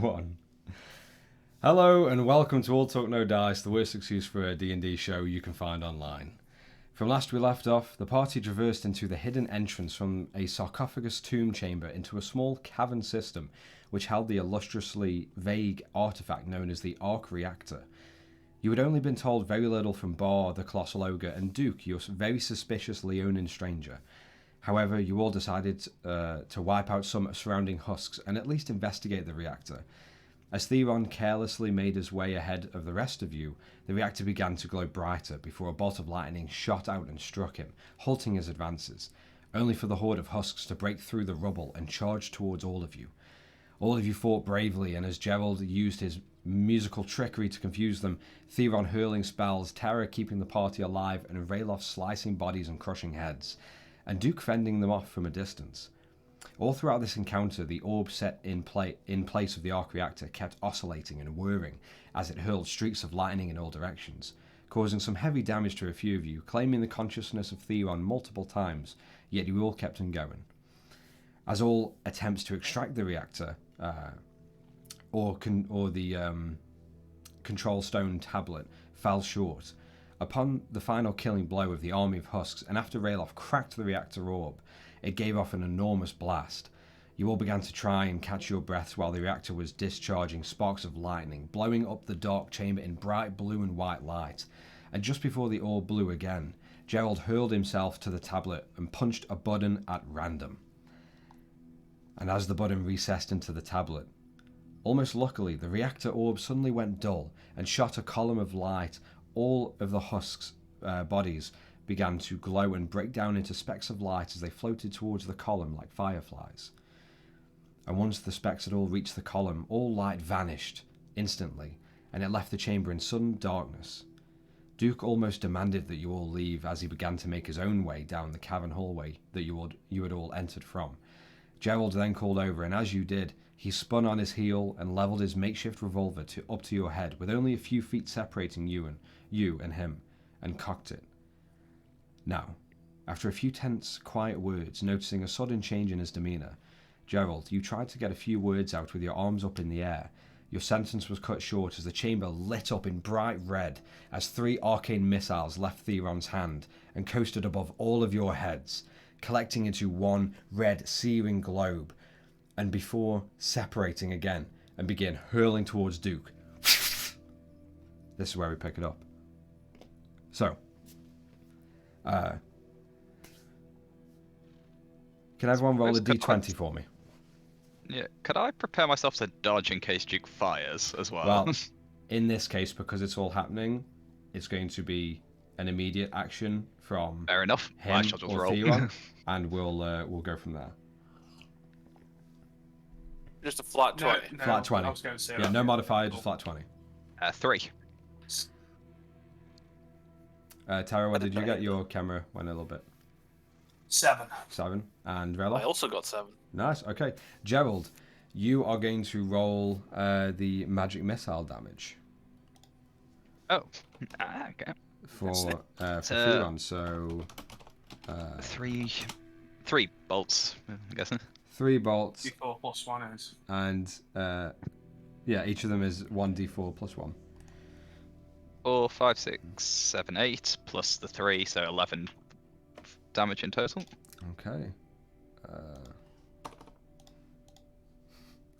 1. Hello and welcome to All Talk No Dice, the worst excuse for a D&D show you can find online. From last we left off, the party traversed into the hidden entrance from a sarcophagus tomb chamber into a small cavern system which held the illustriously vague artifact known as the Arc Reactor. You had only been told very little from Bar, the Colossal Ogre, and Duke, your very suspicious Leonin stranger. However, you all decided to wipe out some surrounding husks and at least investigate the reactor. As Theron carelessly made his way ahead of the rest of you, the reactor began to glow brighter before a bolt of lightning shot out and struck him, halting his advances, only for the horde of husks to break through the rubble and charge towards all of you. All of you fought bravely, and as Gerald used his musical trickery to confuse them, Theron hurling spells, Terror keeping the party alive, and Ralof slicing bodies and crushing heads, and Duke fending them off from a distance. All throughout this encounter, the orb set in place of the arc reactor kept oscillating and whirring as it hurled streaks of lightning in all directions, causing some heavy damage to a few of you, claiming the consciousness of Theron multiple times, yet you all kept on going. As all attempts to extract the reactor or the control stone tablet fell short, upon the final killing blow of the army of husks, and after Ralof cracked the reactor orb, it gave off an enormous blast. You all began to try and catch your breaths while the reactor was discharging sparks of lightning, blowing up the dark chamber in bright blue and white light. And just before the orb blew again, Gerald hurled himself to the tablet and punched a button at random. And as the button recessed into the tablet, almost luckily, the reactor orb suddenly went dull and shot a column of light. All of the husks' bodies began to glow and break down into specks of light as they floated towards the column like fireflies. And once the specks had all reached the column, all light vanished instantly, and it left the chamber in sudden darkness. Duke almost demanded that you all leave as he began to make his own way down the cavern hallway that you had all entered from. Gerald then called over, and as you did, he spun on his heel and levelled his makeshift revolver up to your head, with only a few feet separating you and him, and cocked it. Now, after a few tense, quiet words, noticing a sudden change in his demeanour, Gerald, you tried to get a few words out with your arms up in the air. Your sentence was cut short as the chamber lit up in bright red as 3 arcane missiles left Theron's hand and coasted above all of your heads, collecting into one red, searing globe, and before separating again and begin hurling towards Duke. This is where we pick it up. So, can everyone roll a d20 for me? Yeah, could I prepare myself to dodge in case Duke fires as well? Well, in this case, because it's all happening, it's going to be an immediate action from Fair enough. him I shall just or roll. Theron, and we'll go from there. Just a flat 20. No, Flat 20. I was going to say Yeah, that. no modifier, just flat 20. 3. Tara, what did you get? Your camera went a little bit. 7. 7. And I Ralof? also got 7. Nice, okay. Gerald, you are going to roll the magic missile damage. Oh. Okay. For Theron, so... 3 bolts, I'm guessing. 3 bolts, D4 plus 1 is. and yeah, each of them is 1d4 plus 1. 4, 5, 6, 7, 8, plus the 3, so 11 damage in total. Okay.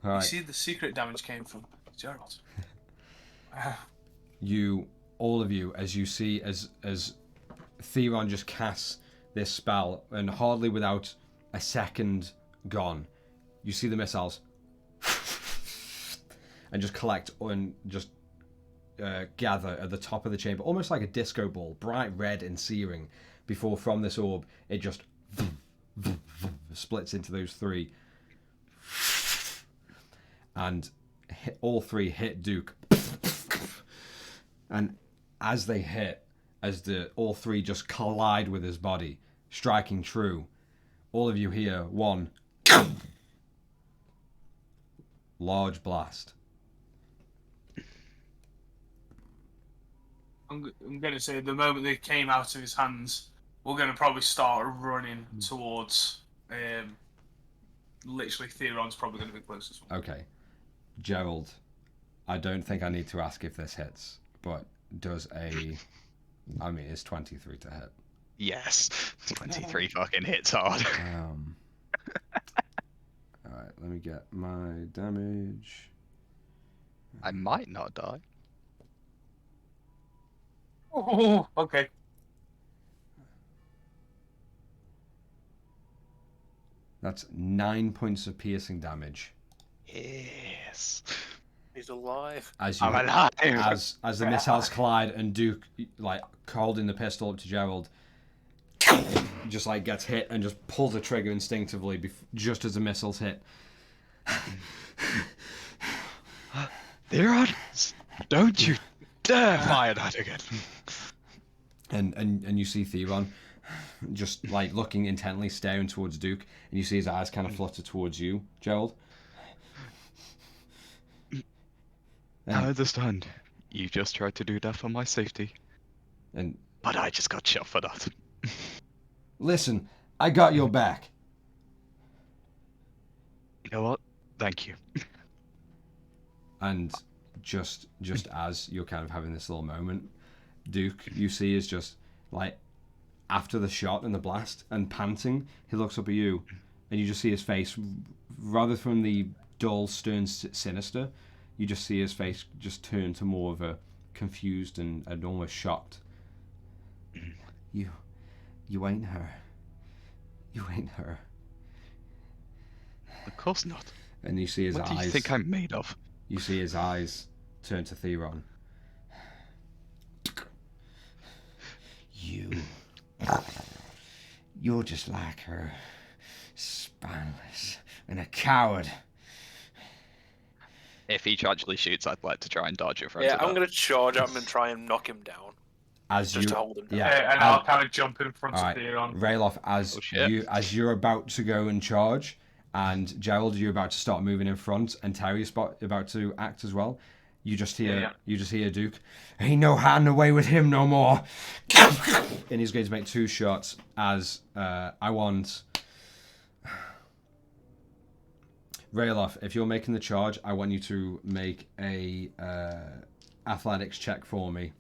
You Alright, see, the secret damage came from Gerald. all of you, as you see, as Theron just casts this spell, and hardly without a second gone, you see the missiles and just collect and just gather at the top of the chamber, almost like a disco ball, bright red and searing, before from this orb it just splits into those 3, and all 3 hit Duke, and as they hit, as all 3 just collide with his body, striking true, all of you hear one large blast. I'm going to say the moment they came out of his hands, we're going to probably start running towards. Literally, Theron's probably going to be closest one. Okay. Gerald, I don't think I need to ask if this hits, but does it's 23 to hit. Yes. 23 fucking hits hard. Alright, let me get my damage. I might not die. Oh, okay. That's 9 points of piercing damage. Yes. He's alive. As you, I'm alive. as the missiles collide and Duke, like, holding the pistol up to Gerald, just like gets hit and just pulls the trigger instinctively just as the missiles hit. Theron, don't you dare fire that again. And you see Theron just like looking intently, staring towards Duke, and you see his eyes kind of flutter towards you, Gerald. I understand. You just tried to do that for my safety. But I just got shot for that. Listen, I got your back. You know what? Thank you. And just as you're kind of having this little moment, Duke, you see, is just like after the shot and the blast and panting, he looks up at you, and you just see his face, rather from the dull, stern, sinister, you just see his face just turn to more of a confused and almost shocked. You ain't her. You ain't her. Of course not. And you see his eyes. What do you think I'm made of? You see his eyes turn to Theron. You're just like her. Spineless and a coward. If he actually shoots, I'd like to try and dodge it from Yeah, I'm going to charge at him and try and knock him down. Just to hold him down. And I'll kind of jump in front of Theron. Rayloff, as you're about to go and charge, and Gerald, you're about to start moving in front, and Terry's about to act as well. You just hear Duke. Ain't no hiding away with him no more. And he's going to make 2 shots. As I want Rayloff, if you're making the charge, I want you to make a athletics check for me.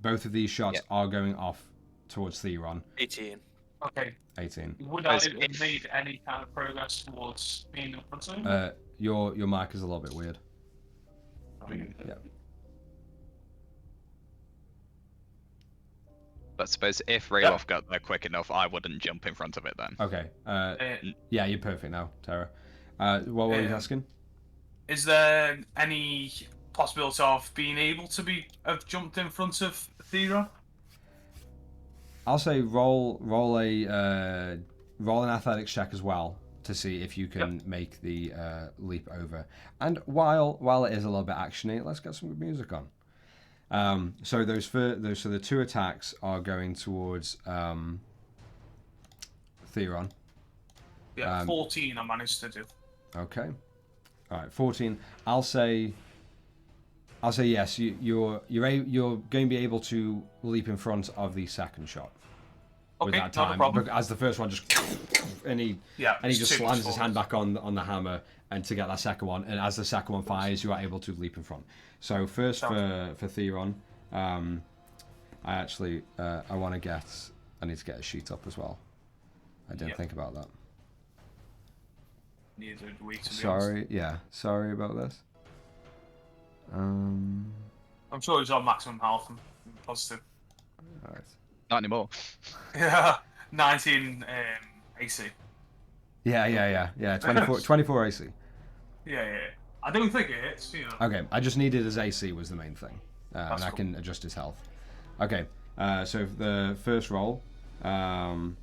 Both of these shots are going off towards Theron. 18. Okay. 18. Would I have made any kind of progress towards being in front of him? Your mic is a little bit weird. Yeah. But I suppose if Rayloff got there quick enough, I wouldn't jump in front of it then. Okay. Yeah, you're perfect now, Tara. What were you asking? Is there any possibility of being able to have jumped in front of Theron? I'll say roll an athletics check as well to see if you can make the leap over. And while it is a little bit actiony, let's get some good music on. So the 2 attacks are going towards Theron. Yeah, 14 I managed to do. Okay. All right, 14. I'll say yes. You're going to be able to leap in front of the second shot. Okay, with that time, not a problem. as the first one just and he just slams his hand back on the hammer and to get that second one, and as the second one fires, you are able to leap in front. So first for Theron, I want to get. I need to get a sheet up as well. I didn't think about that. Neither did we, to be Sorry, yeah, sorry about this. I'm sure he's on maximum health and positive. All right. Not anymore. Yeah, 19 AC. Yeah. 24 AC. Yeah. I don't think it hits, you know. Okay, I just needed his AC was the main thing, and I cool. can adjust his health. Okay, so the first roll, and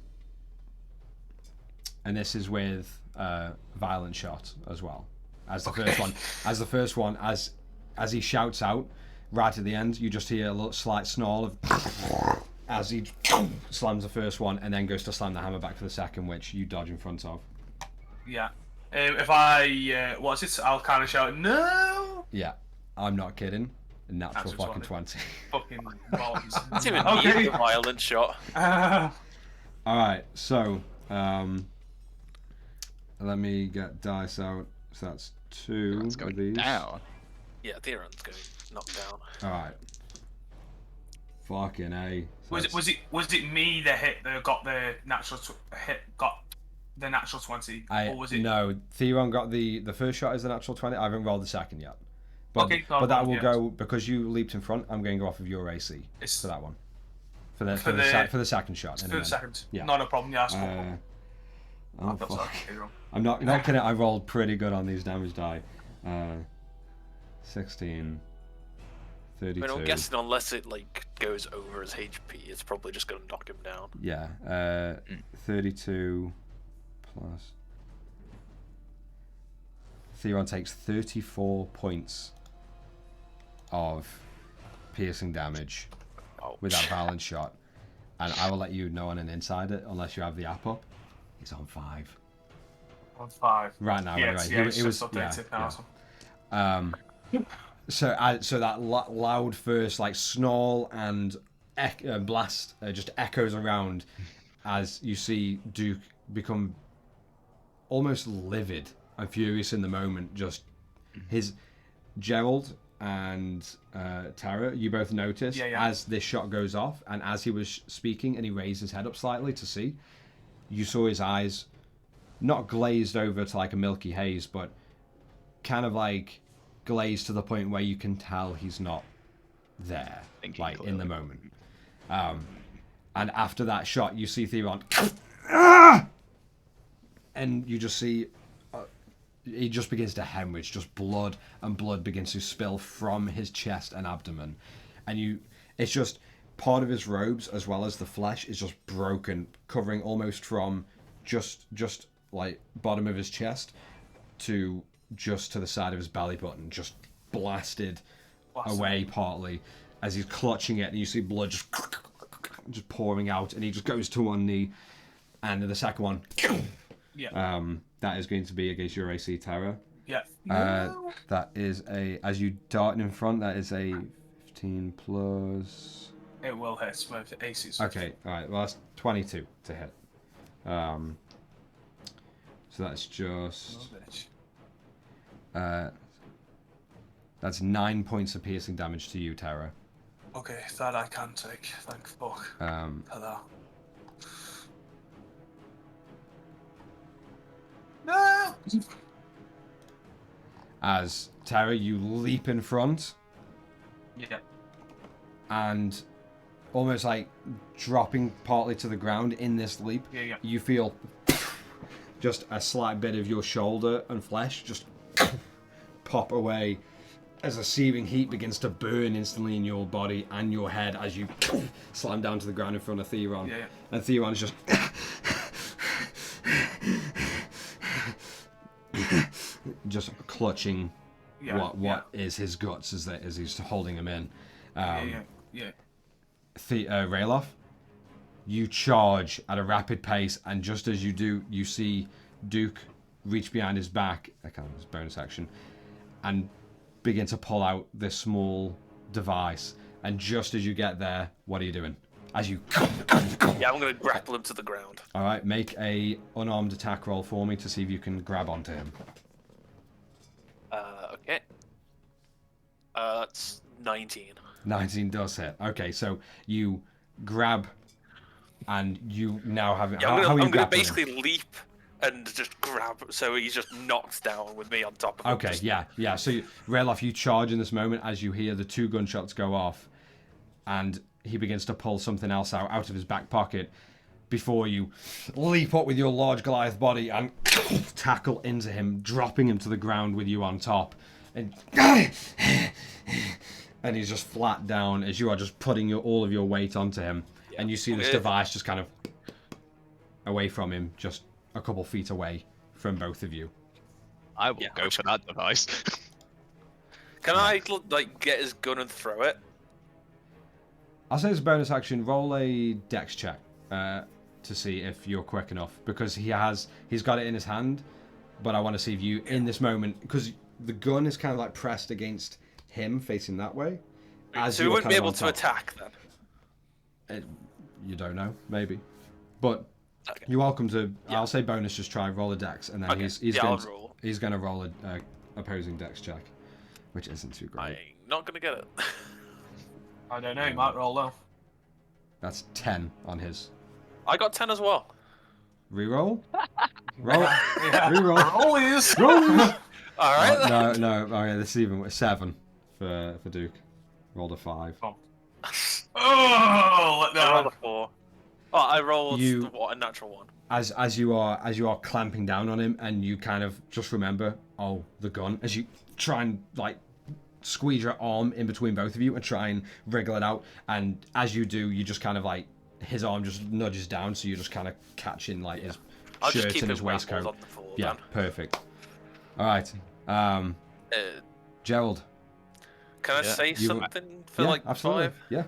this is with violent shot as well as the first one. As he shouts out right at the end, you just hear a little slight snarl of as he slams the first one and then goes to slam the hammer back for the second, which you dodge in front of. Yeah. If I I'll kind of shout no. Yeah, I'm not kidding. A natural fucking 20. Fucking balls. That's even need a violent shot. All right, so let me get dice out. So that's two It's going of these. down. Yeah, Theron's going knocked down. All right. Fucking A. Was it me that got the natural got the natural 20, or was it? No, Theron got the first shot is the natural 20. I haven't rolled the second yet. But, Okay, but that will go because you leaped in front. I'm going to go off of your AC for that one. For the second shot. For the second. Yeah. Not a problem. Yeah, that's cool. Oh fuck. I'm not kidding. I rolled pretty good on these damage die. 16, 32. I mean, I'm guessing unless it like goes over his HP, it's probably just going to knock him down. Yeah. 32 plus. Theron takes 34 points of piercing damage with that balance shot, and I will let you know on an insider unless you have the app up. He's on 5. On 5 right now. Yeah, anyway. He was So that loud first like snarl and blast just echoes around as you see Duke become almost livid and furious in the moment. Just his Gerald and Tara, you both notice as this shot goes off, and as he was speaking and he raised his head up slightly to see, you saw his eyes not glazed over to like a milky haze, but kind of like glazed to the point where you can tell he's not there, like clearly in the moment. And after that shot, you see Theron, and you just see he just begins to hemorrhage, just blood, and blood begins to spill from his chest and abdomen, and it's just part of his robes as well as the flesh is just broken, covering almost from just like bottom of his chest to just to the side of his belly button, just blasted away partly as he's clutching it, and you see blood just pouring out, and he just goes to one knee, and the second one, that is going to be against your AC, Tara. Yeah. That is as you dart in front, that is a 15 plus. It will hit with AC. Okay, all right. Well, that's 22 to hit. So that's just. That's 9 points of piercing damage to you, Tara. Okay, that I can take. Thank fuck. Hello. No! As Tara, you leap in front. Yeah. And almost like dropping partly to the ground in this leap, you feel just a slight bit of your shoulder and flesh just pop away as a searing heat begins to burn instantly in your body and your head as you slam down to the ground in front of Theron. And Theron's just just clutching what is his guts as he's holding him in. Rayloff, you charge at a rapid pace, and just as you do, you see Duke reach behind his back, that kind of his bonus action, and begin to pull out this small device. And just as you get there, what are you doing? As you I'm going to grapple him to the ground. All right, make a unarmed attack roll for me to see if you can grab onto him. Okay. That's 19. 19 does hit. Okay, so you grab, and you now have. I'm going to basically leap and just grab, so he's just knocked down with me on top of him. Okay, yeah. So, Rayloff, you charge in this moment as you hear the 2 gunshots go off, and he begins to pull something else out of his back pocket before you leap up with your large Goliath body and tackle into him, dropping him to the ground with you on top. And he's just flat down as you are just putting all of your weight onto him. And you see this device just kind of away from him, just a couple feet away from both of you. I will go for that device. Can I get his gun and throw it? I'll say as a bonus action, roll a dex check to see if you're quick enough, because he's got it in his hand, but I want to see if you in this moment, because the gun is kind of like pressed against him facing that way. So he wouldn't be able to attack then? You don't know, maybe, but you're welcome to. I'll say bonus, just try roll a dex, and then he's going to roll opposing dex check, which isn't too great. I'm not gonna get it. I don't know. You might roll though. That's 10 on his. I got 10 as well. Reroll? Roll. Yeah. Reroll. Roll is. Roll these. All right. No. Okay, this is even 7 for Duke. Rolled a 5. Oh, let I rolled down. a 4. Oh, I rolled a natural 1. As you are clamping down on him, and you kind of just remember, the gun. As you try and like squeeze your arm in between both of you and try and wriggle it out, and as you do, you just kind of like his arm just nudges down, so you just kind of catching like his I'll just shirt keep and his him waistcoat. on the floor, Yeah, then. perfect. All right, Gerald. Can I say something for like absolutely. 5? Yeah.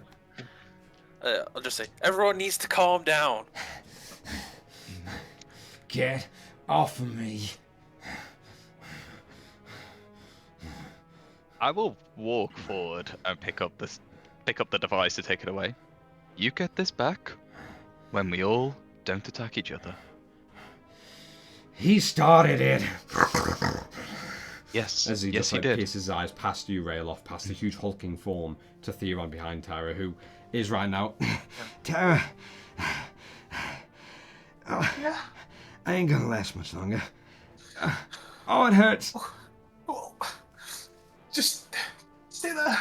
I'll just say, everyone needs to calm down. Get off of me. I will walk forward and pick up the device to take it away. You get this back when we all don't attack each other. He started it. Yes, As he yes, just he like did. pierces his eyes past you, Rayloff, past the huge hulking form to Theron behind Tara, who is right now. Tara, I ain't gonna last much longer. Oh, it hurts. Oh, just stay there.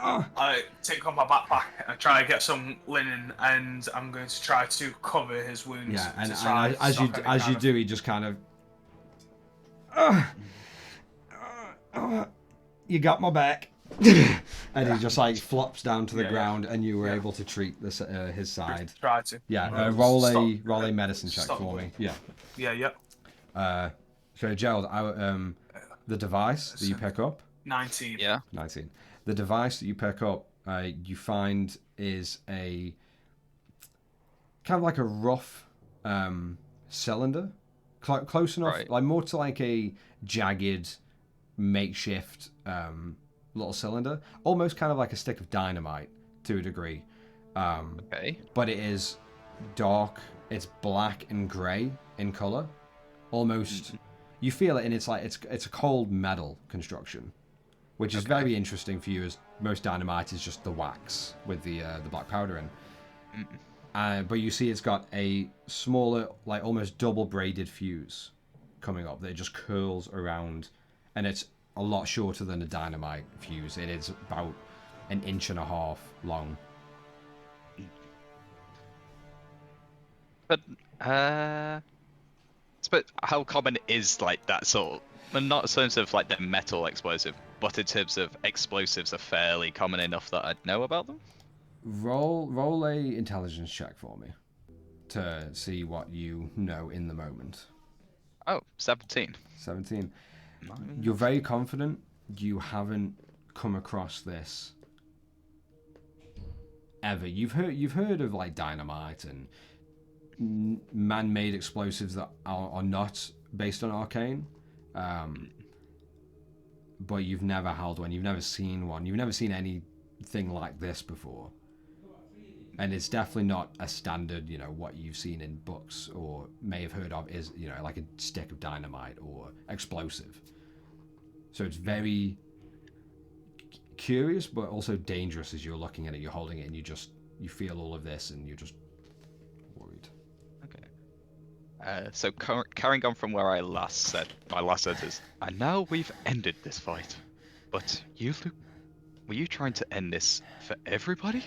Oh. I take off my backpack and try to get some linen, and I'm going to try to cover his wounds. Yeah, and try as you stop any kind of- do, he just kind of. You got my back. And he just like flops down to the ground, and you were able to treat this his side. Try to. Yeah, roll a medicine check for me. Yeah. Yeah. So Gerald, the device that you pick up. 19. Yeah. 19. The device that you pick up, you find is a kind of like a rough cylinder, close enough, Right. like more to like a jagged makeshift little cylinder, almost kind of like a stick of dynamite to a degree. Okay. But it is dark. It's black and grey in color. Almost, you feel it, and it's like it's a cold metal construction, which is very interesting for you, as most dynamite is just the wax with the black powder in. But you see, it's got a smaller, like almost double braided fuse coming up that just curls around, and it's a lot shorter than a dynamite fuse. It is about 1.5 inches long. But how common is like that sort of, not in terms of like the metal explosive, but in terms of explosives are fairly common enough that I'd know about them? Roll a intelligence check for me to see what you know in the moment. Oh, 17. 17. You're very confident you haven't come across this ever. You've heard of like dynamite and man-made explosives that are not based on arcane, but you've never held one. You've never seen one. You've never seen anything like this before. And it's definitely not a standard, what you've seen in books or may have heard of is, like a stick of dynamite or explosive. So it's very curious, but also dangerous as you're looking at it. You're holding it, and you feel all of this, and you're just worried. Okay. So carrying on from where I last said, my last sentence, and now we've ended this fight. But you, Luke, were you trying to end this for everybody?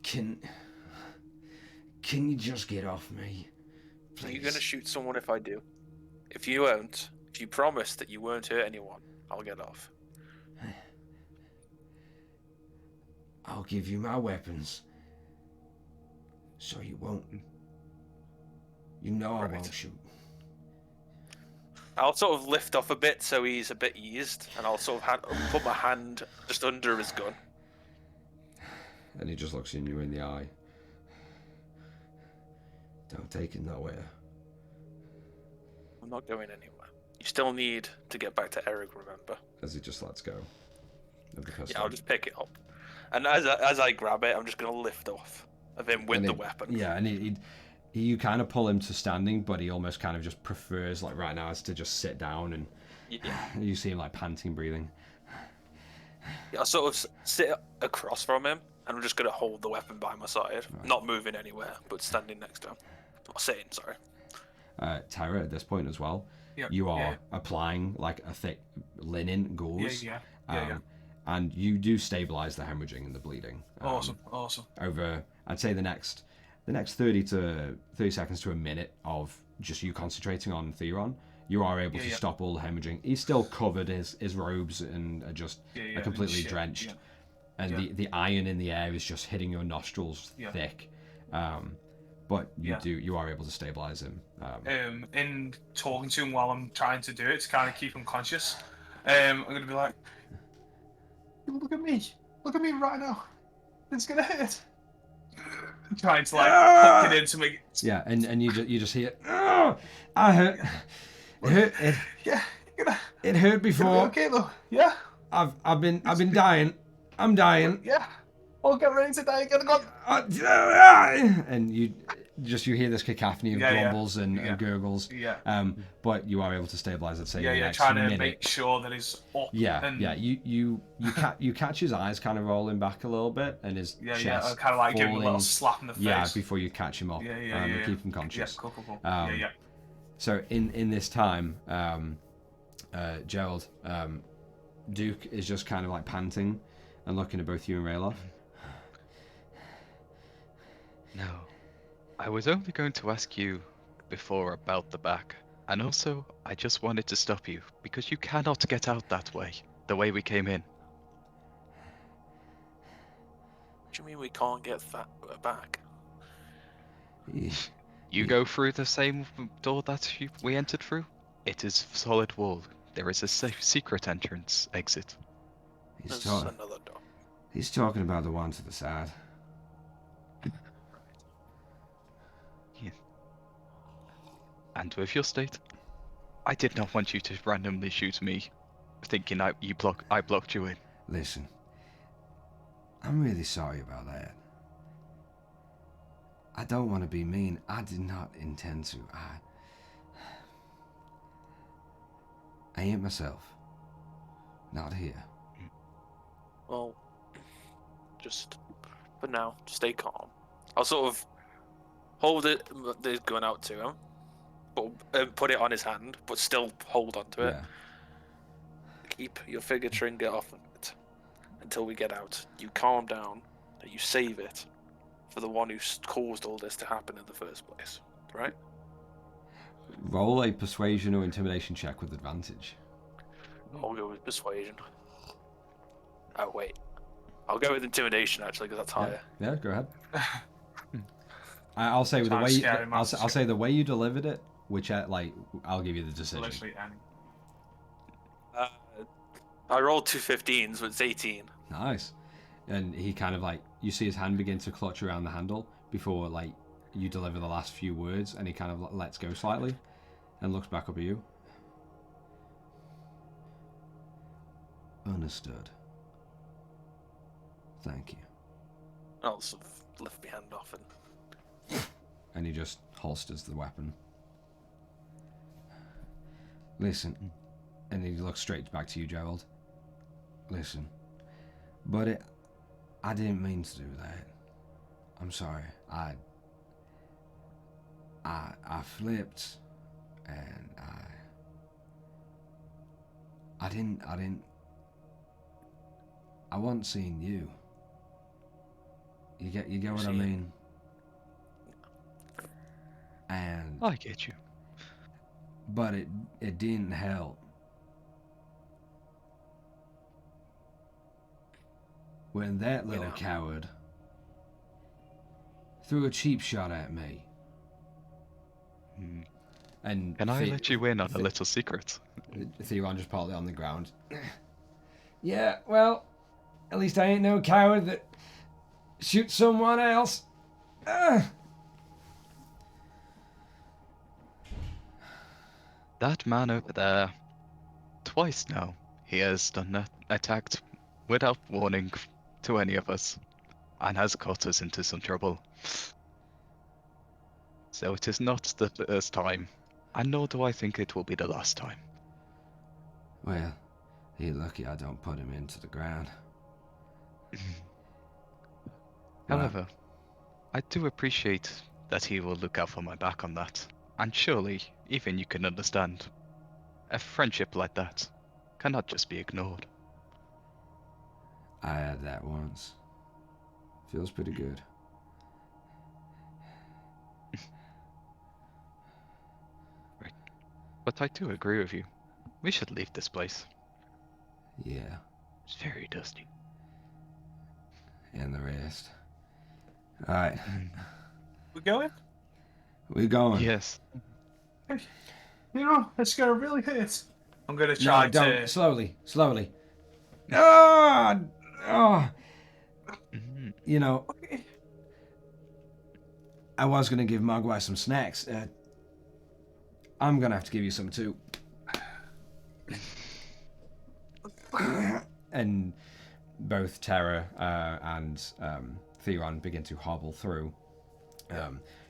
Can you just get off me, please? Are you going to shoot someone if I do? If you won't, if you promise that you won't hurt anyone, I'll get off. I'll give you my weapons, so you won't. I won't shoot. I'll sort of lift off a bit so he's a bit eased, and I'll sort of put my hand just under his gun. And he just looks you in the eye. Don't take it nowhere. I'm not going anywhere. You still need to get back to Eric, remember? As he just lets go of the pistol. Yeah, I'll just pick it up. And as I grab it, I'm just going to lift off of him with the weapon. Yeah, and you kind of pull him to standing, but he almost kind of just prefers, like right now, is to just sit down, and you see him like panting, breathing. Yeah, I sort of sit across from him, and I'm just going to hold the weapon by my side, not moving anywhere, but standing next to him. Or sitting, sorry. Tyra, at this point as well, Yeah. you are applying like a thick linen gauze. Yeah. And you do stabilize the hemorrhaging and the bleeding. Awesome. Over, I'd say the next 30 seconds to a minute of just you concentrating on Theron, you are able to stop all the hemorrhaging. He's still covered, his robes and are just completely drenched. And the iron in the air is just hitting your nostrils thick. But you are able to stabilize him. In talking to him while I'm trying to do it to kind of keep him conscious, I'm going to be like, look at me right now. It's going to hurt. I'm trying to like hook it into me. Yeah, and you just hear, oh, I hurt. It hurt. It hurt before. Okay though. Yeah. I've been dying. I'm dying. Yeah. I'll get ready to die again. And you hear this cacophony of grumbles and gurgles. Yeah. But you are able to stabilize it. Say the next trying to minute. make sure that he's up. You catch his eyes kind of rolling back a little bit, and his chest I kind of like falling, give him a little slap in the face. Yeah, before you catch him up. And keep him conscious. Yeah, cool. So in this time, Gerald, Duke is just kind of like panting and looking at both you and Rayloff. No. I was only going to ask you before about the back. And also, I just wanted to stop you, because you cannot get out that way, the way we came in. What do you mean we can't get back? You go through the same door that we entered through? It is solid wall. There is a secret entrance exit. There's another door. He's talking about the one to the side. And with your state, I did not want you to randomly shoot me, thinking I blocked you in. Listen, I'm really sorry about that. I don't want to be mean. I did not intend to. I ain't myself. Not here. Well, just for now, stay calm. I'll sort of hold it, the gun out to him, but put it on his hand, but still hold on to it. Keep your finger trigger off of it until we get out. You calm down, and you save it for the one who caused all this to happen in the first place, right? Roll a persuasion or intimidation check with advantage. I'll go with persuasion. Oh wait, I'll go with intimidation actually, because that's higher. Yeah, go ahead. I'll say with the way I'll say the way you delivered it, which I'll give you the decision. Literally any. I rolled 2 15s, so it's 18. Nice. And he kind of you see his hand begin to clutch around the handle before you deliver the last few words, and he kind of lets go slightly and looks back up at you. Understood. Thank you. I'll sort of lift my hand off and he just holsters the weapon. Listen, and he looks straight back to you, Gerald. Listen, but I didn't mean to do that. I'm sorry. I flipped, and I didn't. I wasn't seeing you. You get what I mean? And I get you. But it didn't help. When that little coward threw a cheap shot at me. And can I let you in on a little secret? Theron just partly on the ground. Yeah, well, at least I ain't no coward that shoots someone else. That man over there, twice now, he has attacked without warning to any of us, and has got us into some trouble. So it is not the first time, and nor do I think it will be the last time. Well, you're lucky I don't put him into the ground. Well, However, I do appreciate that he will look out for my back on that. And surely, even you can understand, a friendship like that cannot just be ignored. I had that once. Feels pretty good. Right. But I do agree with you. We should leave this place. Yeah, It's very dusty. and the rest. Alright, We going? we're going. Yes. You know, it's gonna really hurt. I'm gonna No, try don't. to. Slowly, slowly. Ah! Oh! Mhm. You know, Okay. I was going to give Mogwai some snacks. I'm going to have to give you some too. And both Terra and Theron begin to hobble through.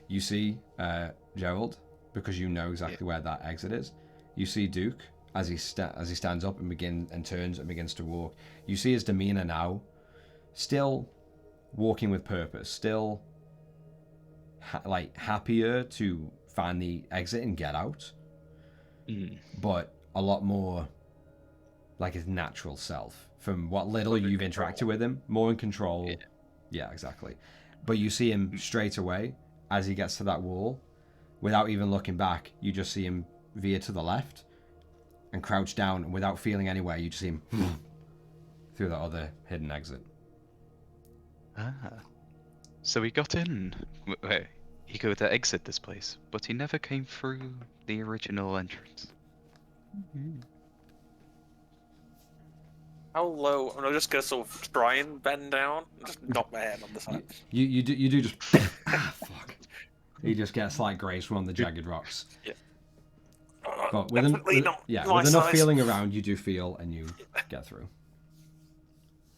You see Gerald, because you know exactly where that exit is. You see Duke as he stands up and turns and begins to walk. You see his demeanor now, still walking with purpose, still happier to find the exit and get out, but a lot more like his natural self from what little you've interacted with him, more in control. Yeah, exactly. But you see him straight away as he gets to that wall, without even looking back. You just see him veer to the left and crouch down, and without feeling anywhere, you just see him through that other hidden exit. So he got in. Wait, he could exit this place, but he never came through the original entrance. How low? I'm just gonna sort of try and bend down, and just knock my head on the side. You do just fuck. He just gets like grace from the jagged rocks. Yeah. But Definitely not my with enough size. feeling around, you do feel and you get through.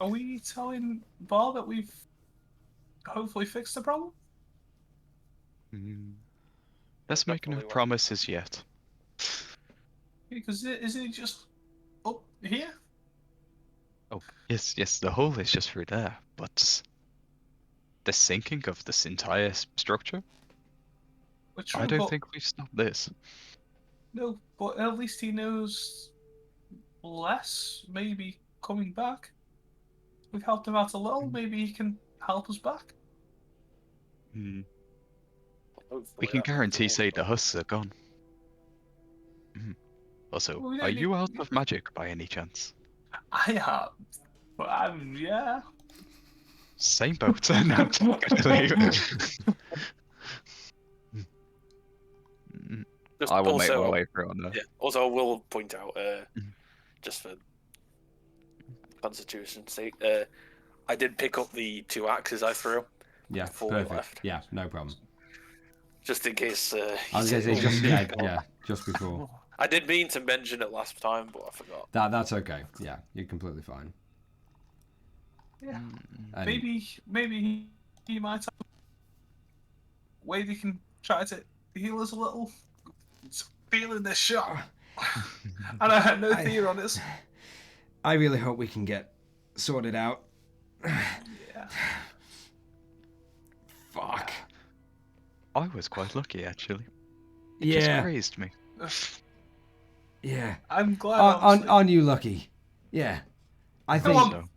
Are we telling Bar that we've hopefully fixed the problem? Let's make no Definitely will. promises yet. Because isn't it just up here? Oh, yes, the hole is just through there, but the sinking of this entire structure? We're true, I don't but think we've stopped this. no. But at least he knows less. Maybe coming back. We've helped him out a little. Maybe he can help us back. Hopefully We can that's not guarantee the say the husks are gone. Also, Well, we are don't you need- out of magic by any chance? I am. But yeah. Same boat. No, actually. Just I will also, make my way through on that. Yeah. Also, I will point out, just for constitution's sake, I did pick up the 2 axes I threw. Yeah, before we perfect. left. Yeah, no problem. Just in case. I was gonna say just before. I did mean to mention it last time, but I forgot. That's okay. Yeah, you're completely fine. Yeah. And Maybe he might have a way they can try to heal us a little. It's feeling this shot. And I had no theory on this. I really hope we can get sorted out. Yeah. Fuck. I was quite lucky, actually. It Yeah. just grazed me. Yeah. I'm glad. On you, Lucky. Yeah. I Come think. on.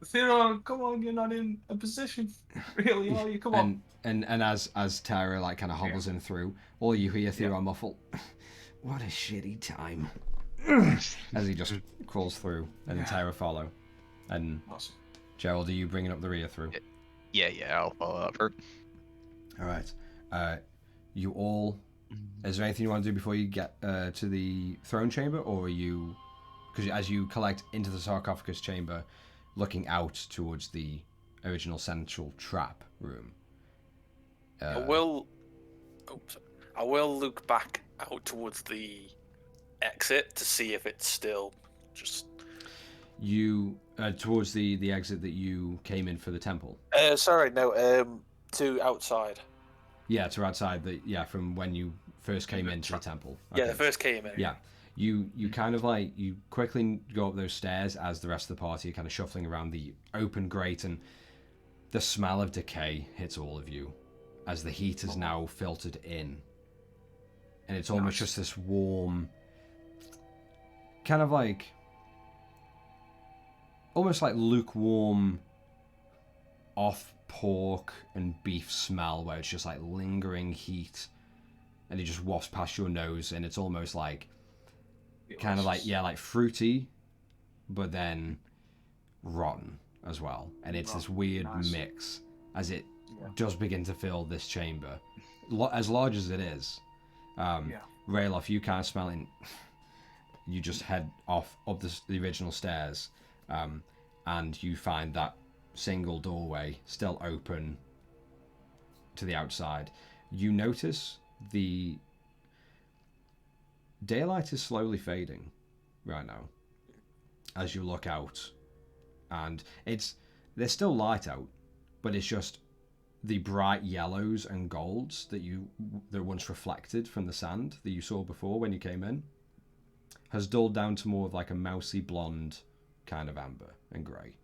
Theron, come on, you're not in a position. Really, are you? Come on. And as Tara like kind of hobbles him through, all you hear Theron muffle. What a shitty time. As he just crawls through, and Tara follow. And Awesome. Gerald, are you bringing up the rear through? Yeah, I'll follow up. All right. You all. Is there anything you want to do before you get to the throne chamber, or are you? Because as you collect into the sarcophagus chamber, looking out towards the original central trap room. I will look back out towards the exit to see if it's still just. You towards the exit that you came in for the temple. Sorry, no. To outside. Yeah, to outside from when you first came into the temple. Yeah, Okay. the first came in. Yeah. You kind of like, you quickly go up those stairs as the rest of the party are kind of shuffling around the open grate, and the smell of decay hits all of you as the heat is now filtered in. And it's almost just this warm, kind of like, almost like lukewarm off pork and beef smell, where it's just like lingering heat and it just wafts past your nose, and it's almost like kind of like, like fruity, but then rotten as well. And it's this weird mix as it does begin to fill this chamber, as large as it is. Rayloff, you kind of smelling, you just head off up the original stairs, and you find that single doorway still open to the outside. You notice the daylight is slowly fading right now as you look out, and there's still light out, but it's just the bright yellows and golds that once reflected from the sand that you saw before when you came in has dulled down to more of like a mousy blonde kind of amber and grey,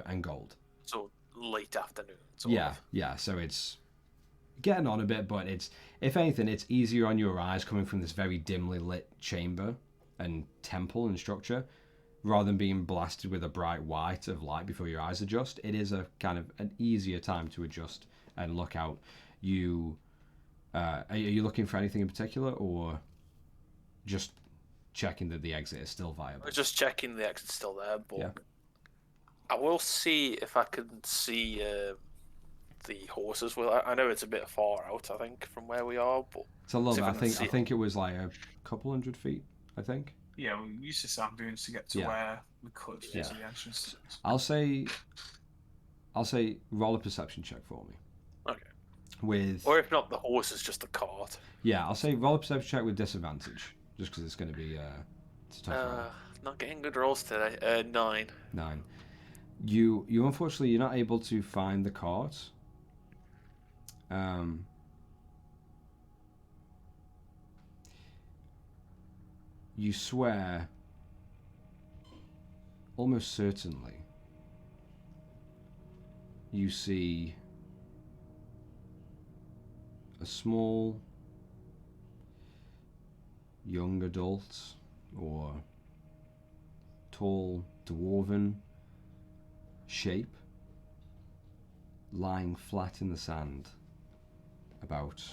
and gold. So late afternoon. Yeah. So it's getting on a bit, but it's, if anything, it's easier on your eyes coming from this very dimly lit chamber and temple and structure, rather than being blasted with a bright white of light before your eyes adjust. It is a kind of an easier time to adjust and look out. Are you looking for anything in particular, or just checking that the exit is still viable? Just checking the exit's still there, but Yeah. I will see if I can see the horses. Well, I know it's a bit far out, I think, from where we are, but It's a little bit. I think it was like a couple 100 feet, I think. Yeah, we used the sand dunes to get to where we could use the entrance. I'll say roll a perception check for me. Okay. Or if not the horses, just the cart. Yeah, I'll say roll a perception check with disadvantage, just because it's going to be it's a tough roll. Not getting good rolls today. 9. 9. You unfortunately, you're not able to find the cart. You swear, almost certainly, you see a small young adult or tall dwarven shape lying flat in the sand about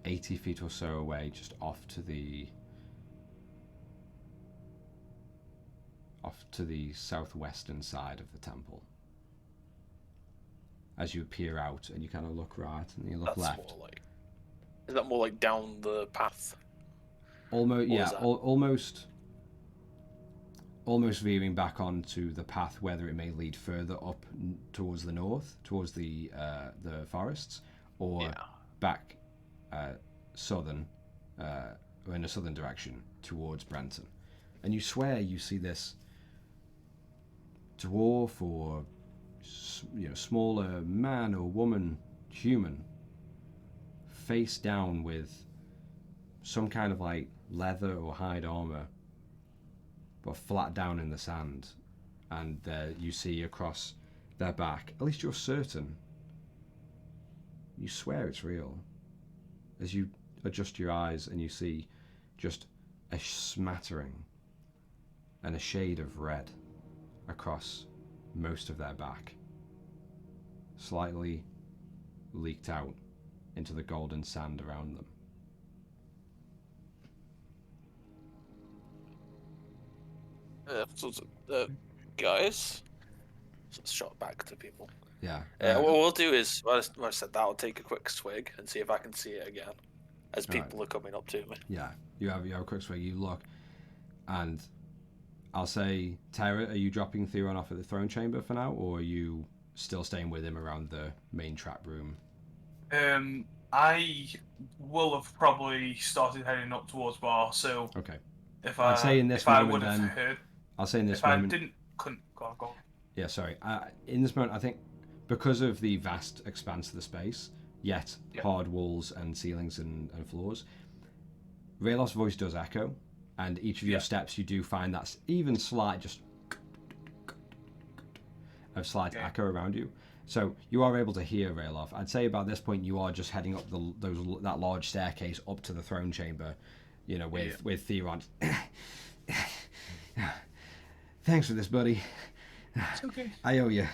80 feet or so away, just off to the southwestern side of the temple. As you peer out and you kind of look right and you look left. Is that more like down the path? Almost, yeah, almost veering back onto the path, whether it may lead further up towards the north, towards the forests, or back southern, or in a southern direction towards Brenton. And you swear you see this dwarf or smaller man or woman, human, face down with some kind of like leather or hide armor, but flat down in the sand, and you see across their back, at least you're certain, you swear it's real, as you adjust your eyes and you see just a smattering and a shade of red across most of their back, slightly leaked out into the golden sand around them. Guys, shot back to people. Yeah. What we'll do is, when I said that, I'll take a quick swig and see if I can see it again as people are coming up to me. Yeah, you have a quick swig. You look, and I'll say, Tara, are you dropping Theron off at the throne chamber for now, or are you still staying with him around the main trap room? I will have probably started heading up towards bar. So okay. I'd say in this moment, I'll say in this moment. Go on. Yeah, sorry. In this moment, I think because of the vast expanse of the space, yet Yeah. hard walls and ceilings and floors. Rayloff's voice does echo, and each of your Yeah. steps you do find that even slight, just of slight Okay. echo around you. So you are able to hear Rayloff. I'd say about this point you are just heading up that large staircase up to the throne chamber, with Theron. Thanks for this, buddy. It's okay. I owe you.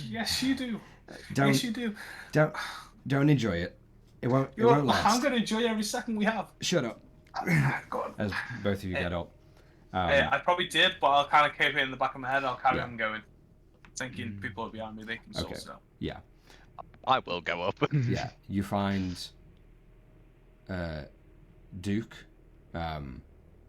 Yes, you do. Don't Yes, you do. don't enjoy it. It won't last. I'm gonna enjoy every second we have. Shut up. Go on. As both of you get up. I probably did, but I'll kind of keep it in the back of my head. I'll carry Yeah. on going, thinking people are behind me. They can Okay. sort it out. Yeah. I will go up. Yeah. You find Duke,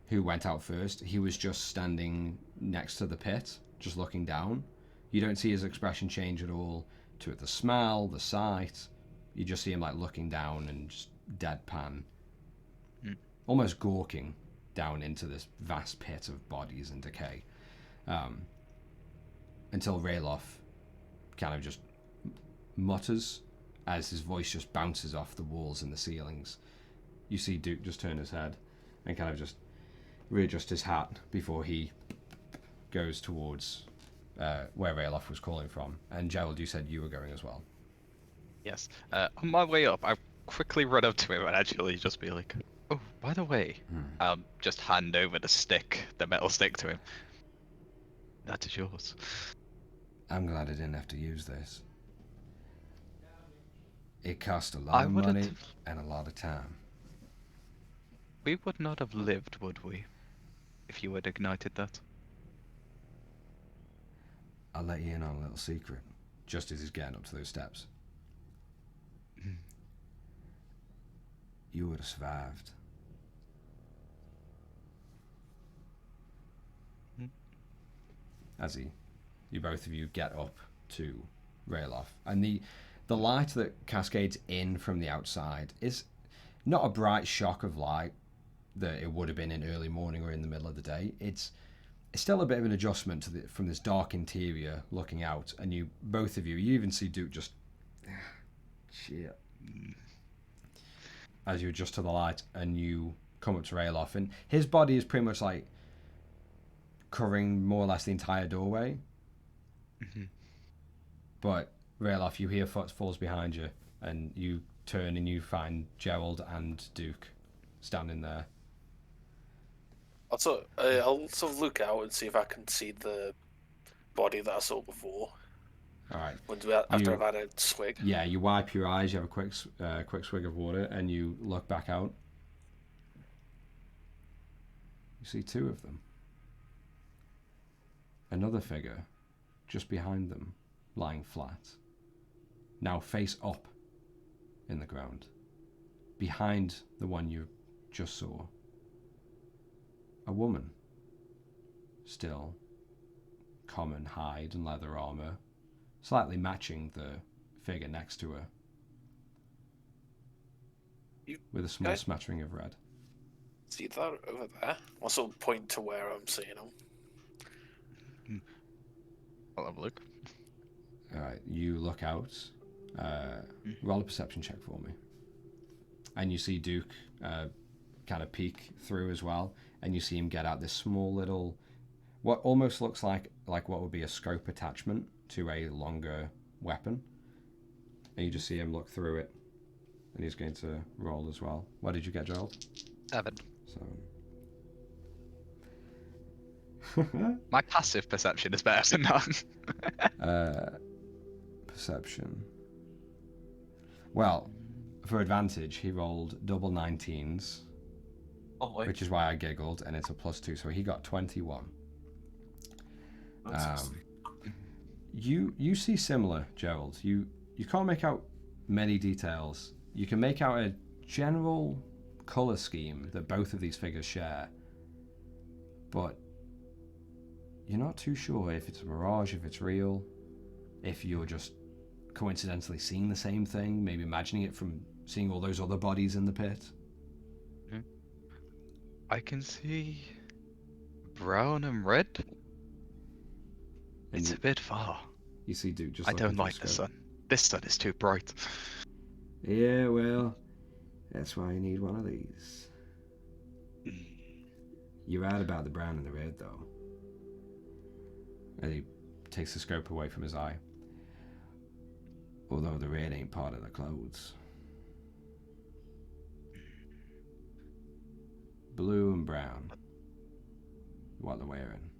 who went out first. He was just standing next to the pit, just looking down. You don't see his expression change at all to the smell, the sight. You just see him like looking down and just deadpan, almost gawking down into this vast pit of bodies and decay, until Rayloff kind of just mutters as his voice just bounces off the walls and the ceilings. You see Duke just turn his head and kind of just readjust his hat before he goes towards where Rayloff was calling from. And Gerald, you said you were going as well. Yes. On my way up, I quickly run up to him and actually just be like, "Oh, by the way," just hand over the metal stick to him. That is yours. I'm glad I didn't have to use this. It cost a lot of wouldn't money have- and a lot of time. We would not have lived, would we, if you had ignited that? I'll let you in on a little secret, just as he's getting up to those steps. You would have survived. As you both of you get up to Rayloff, and the light that cascades in from the outside is not a bright shock of light that it would have been in early morning or in the middle of the day. It's still a bit of an adjustment from this dark interior looking out, and both of you even see Duke just shit as you adjust to the light, and you come up to Rayloff, and his body is pretty much like covering more or less the entire doorway. But Rayloff, you hear footfalls behind you, and you turn and you find Gerald and Duke standing there. I'll sort of look out and see if I can see the body that I saw before. All right. After I've had a swig. Yeah, you wipe your eyes, you have a quick swig of water, and you look back out. You see two of them. Another figure just behind them, lying flat. Now face up in the ground. Behind the one you just saw. A woman. Still common hide and leather armor, slightly matching the figure next to her, with a small smattering of red. See that over there? I'll sort of point to where I'm seeing them. I'll have a look. Alright, you look out. Roll a perception check for me. And you see Duke kind of peek through as well, and you see him get out this small little, what almost looks like what would be a scope attachment to a longer weapon. And you just see him look through it, and he's going to roll as well. What did you get, Gerald? 7. 7. My passive perception is better than none. Perception. Well, for advantage, he rolled double 19s, which is why I giggled, and it's a +2, so he got 21. You see similar, Gerald. You can't make out many details. You can make out a general color scheme that both of these figures share, but you're not too sure if it's a mirage, if it's real, if you're just coincidentally seeing the same thing, maybe imagining it from seeing all those other bodies in the pit. I can see brown and red. And It's a bit far. You see Duke just I looking don't through like the scope. sun. This sun is too bright. Yeah, well, that's why you need one of these. You're right about the brown and the red, though. And he takes the scope away from his eye. Although the red ain't part of the clothes. Blue and brown. What they're wearing.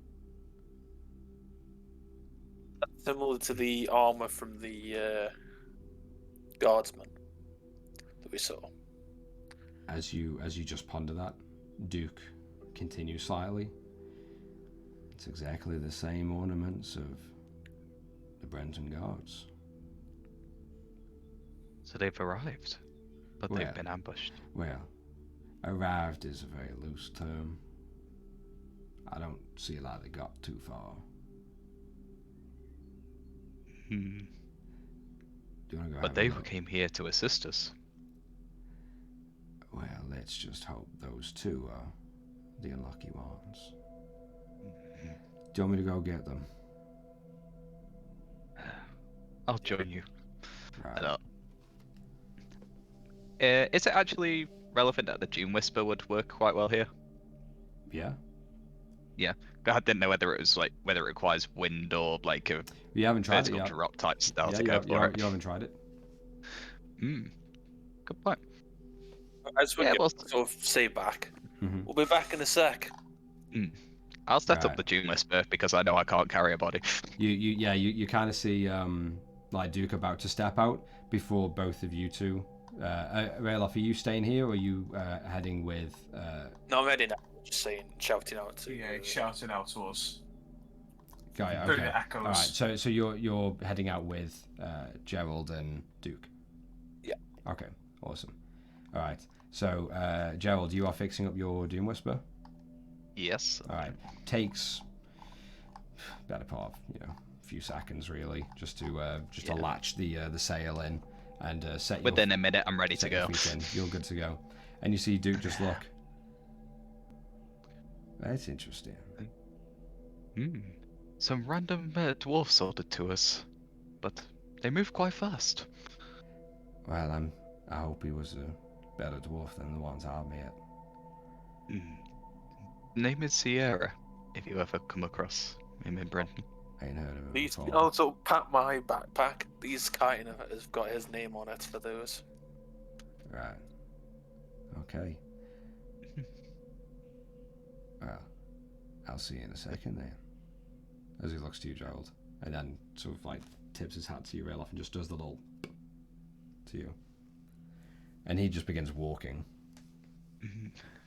Similar to the armor from the guardsman that we saw. As you just ponder that, Duke continues slightly. It's exactly the same ornaments of the Brenton Guards. So they've arrived, but they've been ambushed. Well, arrived is a very loose term. I don't see like they got too far. Do you want to go? But they came here to assist us. Well, let's just hope those two are the unlucky ones. Do you want me to go get them? I'll join you. Right. Is it actually relevant that the Doom Whisper would work quite well here? Yeah. Yeah, I didn't know whether it requires wind or like a You haven't tried it vertical yet. drop type style Yeah, to go for it. You haven't tried it. Good point. As we sort of say back, we'll be back in a sec. I'll set up the Doom Whisper because I know I can't carry a body. You kind of see like Duke about to step out before both of you two. Rayloff, are you staying here or are you heading with? No, I'm heading out. Just saying, shouting out to. Yeah, shouting out to us. Guy, Through okay. the echoes. All right. So you're heading out with Gerald and Duke. Yeah. Okay. Awesome. All right. So Gerald, you are fixing up your Doom Whisper. Yes. All right. Takes better part of a few seconds really, just to latch the sail in and set. Within a minute, I'm ready to go. You're good to go, and you see Duke just look. That's interesting. Some random dwarfs sorted to us, but they move quite fast. Well, I hope he was a better dwarf than the ones I met. Name is Sierra, if you ever come across him in Brenton. Ain't heard of him These before. also pat my backpack. These kind of has got his name on it for those. Right. Okay. Well, I'll see you in a second then. As he looks to you, Gerald, and then sort of like tips his hat to you, Rayloff, and just does the little to you. And he just begins walking.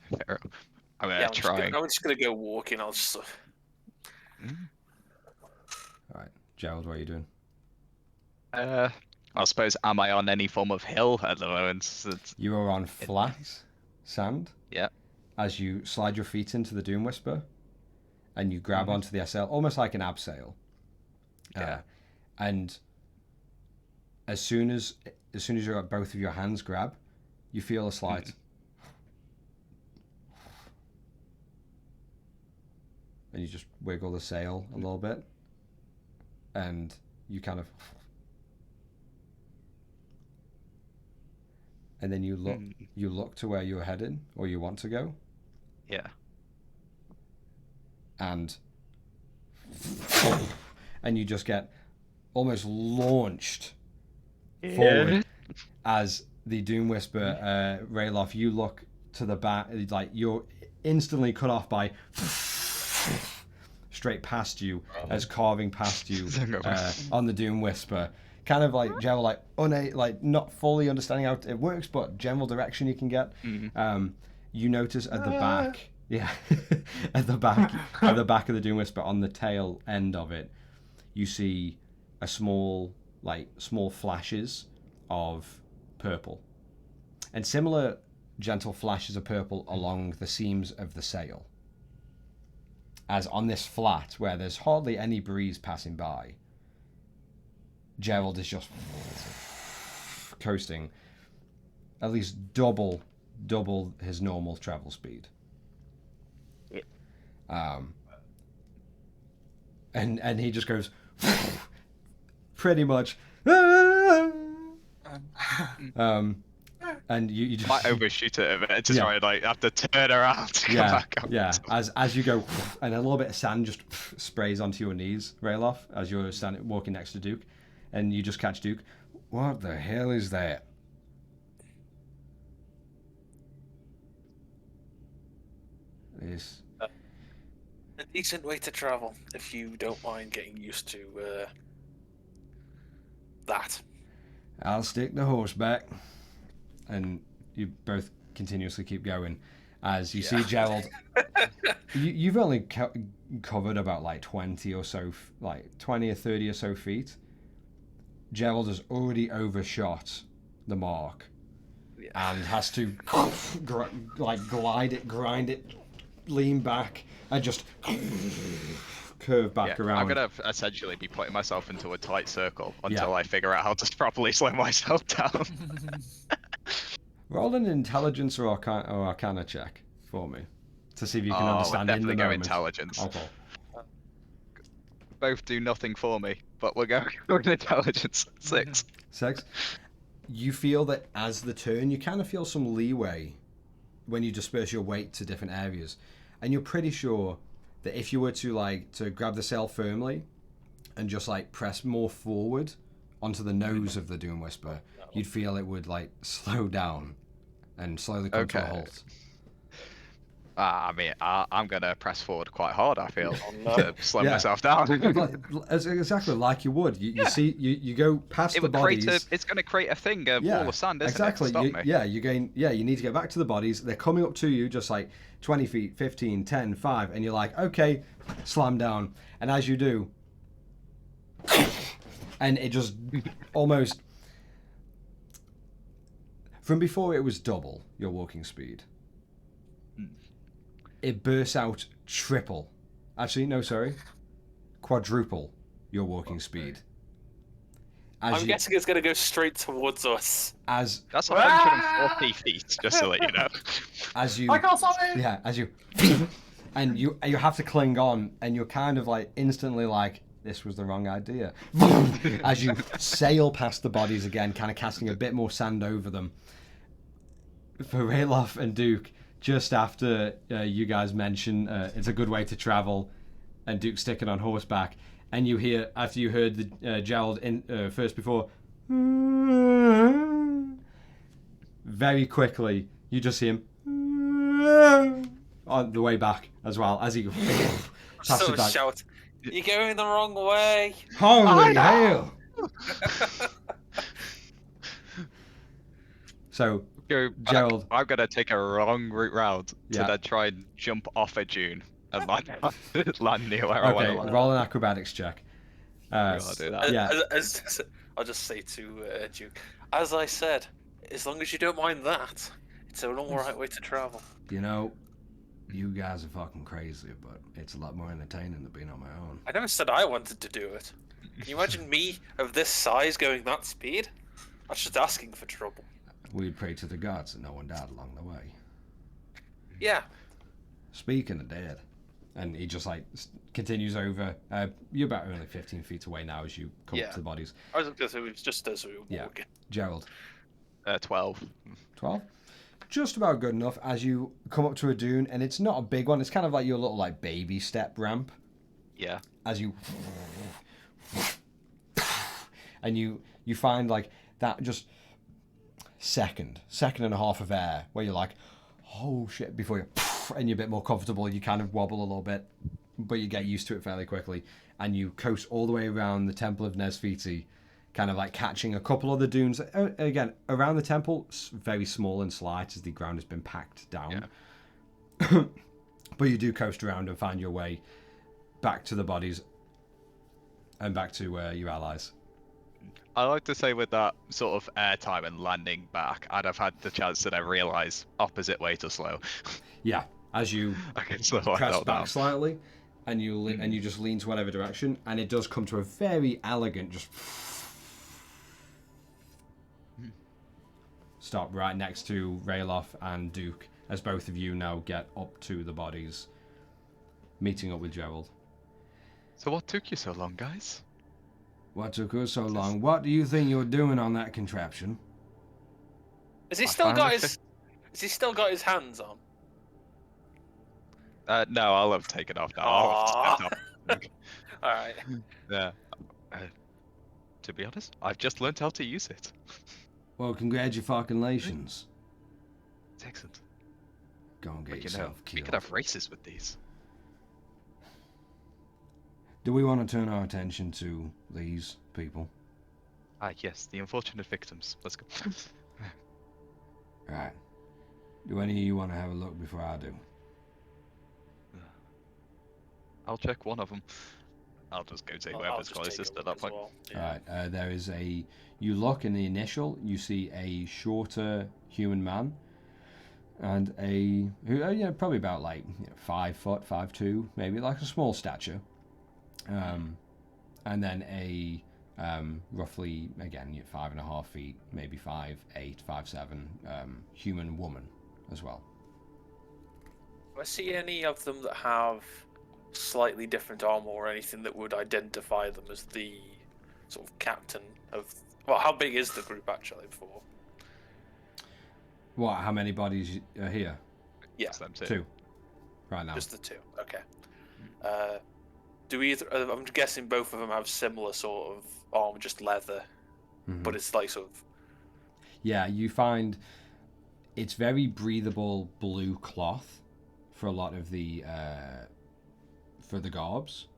Fair. I'm gonna try. I'm just gonna go walking. I'll just. All right, Gerald, what are you doing? I suppose, am I on any form of hill at the moment? You are on flat sand. Yeah. As you slide your feet into the Doom Whisper, and you grab onto the SL, almost like an abseil. Yeah. And as soon as you're both of your hands grab, you feel a slight. And you just wiggle the sail a little bit, and you kind of. And then you look to where you're headed, or you want to go. Yeah. And you just get almost launched forward as the Doom Whisper, Rayloff, you look to the back, like you're instantly cut off by straight past you, as carving past you on the Doom Whisper. Kind of like general, like not fully understanding how it works, but general direction you can get. You notice at the back, at the back of the Doom Whisper, on the tail end of it, you see a small flashes of purple, and similar gentle flashes of purple along the seams of the sail. As on this flat, where there's hardly any breeze passing by, Gerald is just coasting at least double his normal travel speed. And he just goes pretty much And you just Might overshoot it a bit to Yeah. try and like have to turn around to come back up. Yeah. As you go, and a little bit of sand just sprays onto your knees, Rayloff, as you're walking next to Duke, and you just catch Duke. What the hell is that? This. A decent way to travel, if you don't mind getting used to that. I'll stick the horse back. And you both continuously keep going. As you see Gerald, you've only covered about like 20 or so, like 20 or 30 or so feet. Gerald has already overshot the mark and has to glide it, grind it, lean back, and just curve back around. I'm gonna essentially be putting myself into a tight circle until I figure out how to properly slow myself down. Roll an intelligence or arcana check for me to see if you can understand we'll in the definitely go moment. intelligence. Okay. Both do nothing for me, but we're going intelligence. 6. 6. You feel that as the turn, you kind of feel some leeway when you disperse your weight to different areas, and you're pretty sure that if you were to grab the sail firmly and just like press more forward onto the nose of the Doom Whisper, you'd feel it would like slow down and slowly come to a halt. I mean, I'm gonna press forward quite hard. I feel to slow myself down. Exactly like you would. You see, you go past the bodies. It's gonna create a thing, a wall of sand, isn't it? To stop me. You need to get back to the bodies. They're coming up to you just like 20 feet, 15, 10, 5, and you're like, okay, slam down. And as you do, and it just almost, from before it was double your walking speed, it bursts out triple. Actually, no, sorry. Quadruple your walking speed. I'm guessing it's going to go straight towards us. That's 140 feet, just to let you know. As you... and you have to cling on, and you're kind of like instantly like, this was the wrong idea. As you sail past the bodies again, kind of casting a bit more sand over them. For Rayloff and Duke, just after you guys mention it's a good way to travel, and Duke sticking on horseback, and you hear, after you heard the Gerald first before, very quickly, you just see him on the way back as well, as he passes back. Shout, you're going the wrong way! Holy hell! So, Gerald, I'm gonna take a wrong route round to then try and jump off a dune and land near where I want to land. Roll an acrobatics check. I'll do that. I'll just say to Duke, as I said, as long as you don't mind that, it's an alright way to travel. You know, you guys are fucking crazy, but it's a lot more entertaining than being on my own. I never said I wanted to do it. Can you imagine me of this size going that speed? That's just asking for trouble. We'd pray to the gods that no one died along the way. Yeah. Speaking of dead, and he just like continues over. You're about only 15 feet away now as you come up to the bodies. I was going to say it was just as we were walking. Gerald. 12. 12? Just about good enough as you come up to a dune, and it's not a big one. It's kind of like your little like baby step ramp. Yeah. As you and you find like that just second and a half of air where you're like, oh shit, before you and you're a bit more comfortable. You kind of wobble a little bit, but you get used to it fairly quickly, and you coast all the way around the Temple of Nesfiti, kind of like catching a couple of the dunes. Again, around the temple, very small and slight as the ground has been packed down. Yeah. But you do coast around and find your way back to the bodies and back to your allies. I like to say with that sort of airtime and landing back, I'd have had the chance to then realise opposite way to slow. Yeah, as you press back slightly, and you just lean to whatever direction, and it does come to a very elegant just stop right next to Rayloff and Duke, as both of you now get up to the bodies, meeting up with Gerald. So what took you so long, guys? What took us so long? What do you think you're doing on that contraption? Has he I still found got the his? Has he still got his hands on? No, I'll have taken off now. Aw. I'll have stepped off. All right. Yeah. Uh, to be honest, I've just learned how to use it. Well, congratulations. It's excellent. Go and get But you know, yourself we killed. could have races with these. Do we want to turn our attention to these people? Ah, yes, the unfortunate victims. Let's go. Right. Do any of you want to have a look before I do? I'll check one of them. I'll just go take I'll whoever's just take closest a at look that as point. well. Yeah. Alright, there is a... You look in the initial, you see a shorter human man. And probably about like 5 foot, 5'2", maybe like a small stature. And then a roughly, again, 5.5 feet, maybe 5'8", 5'7", human woman as well. Do I see any of them that have slightly different armor or anything that would identify them as the sort of captain of? Well, how big is the group actually? For What? How many bodies are here? yeah, That's them too. 2. Right now. just the 2. Okay. Do either? I'm guessing both of them have similar sort of armor, just leather, but it's like sort of. Yeah, you find it's very breathable blue cloth for a lot of the for the garbs.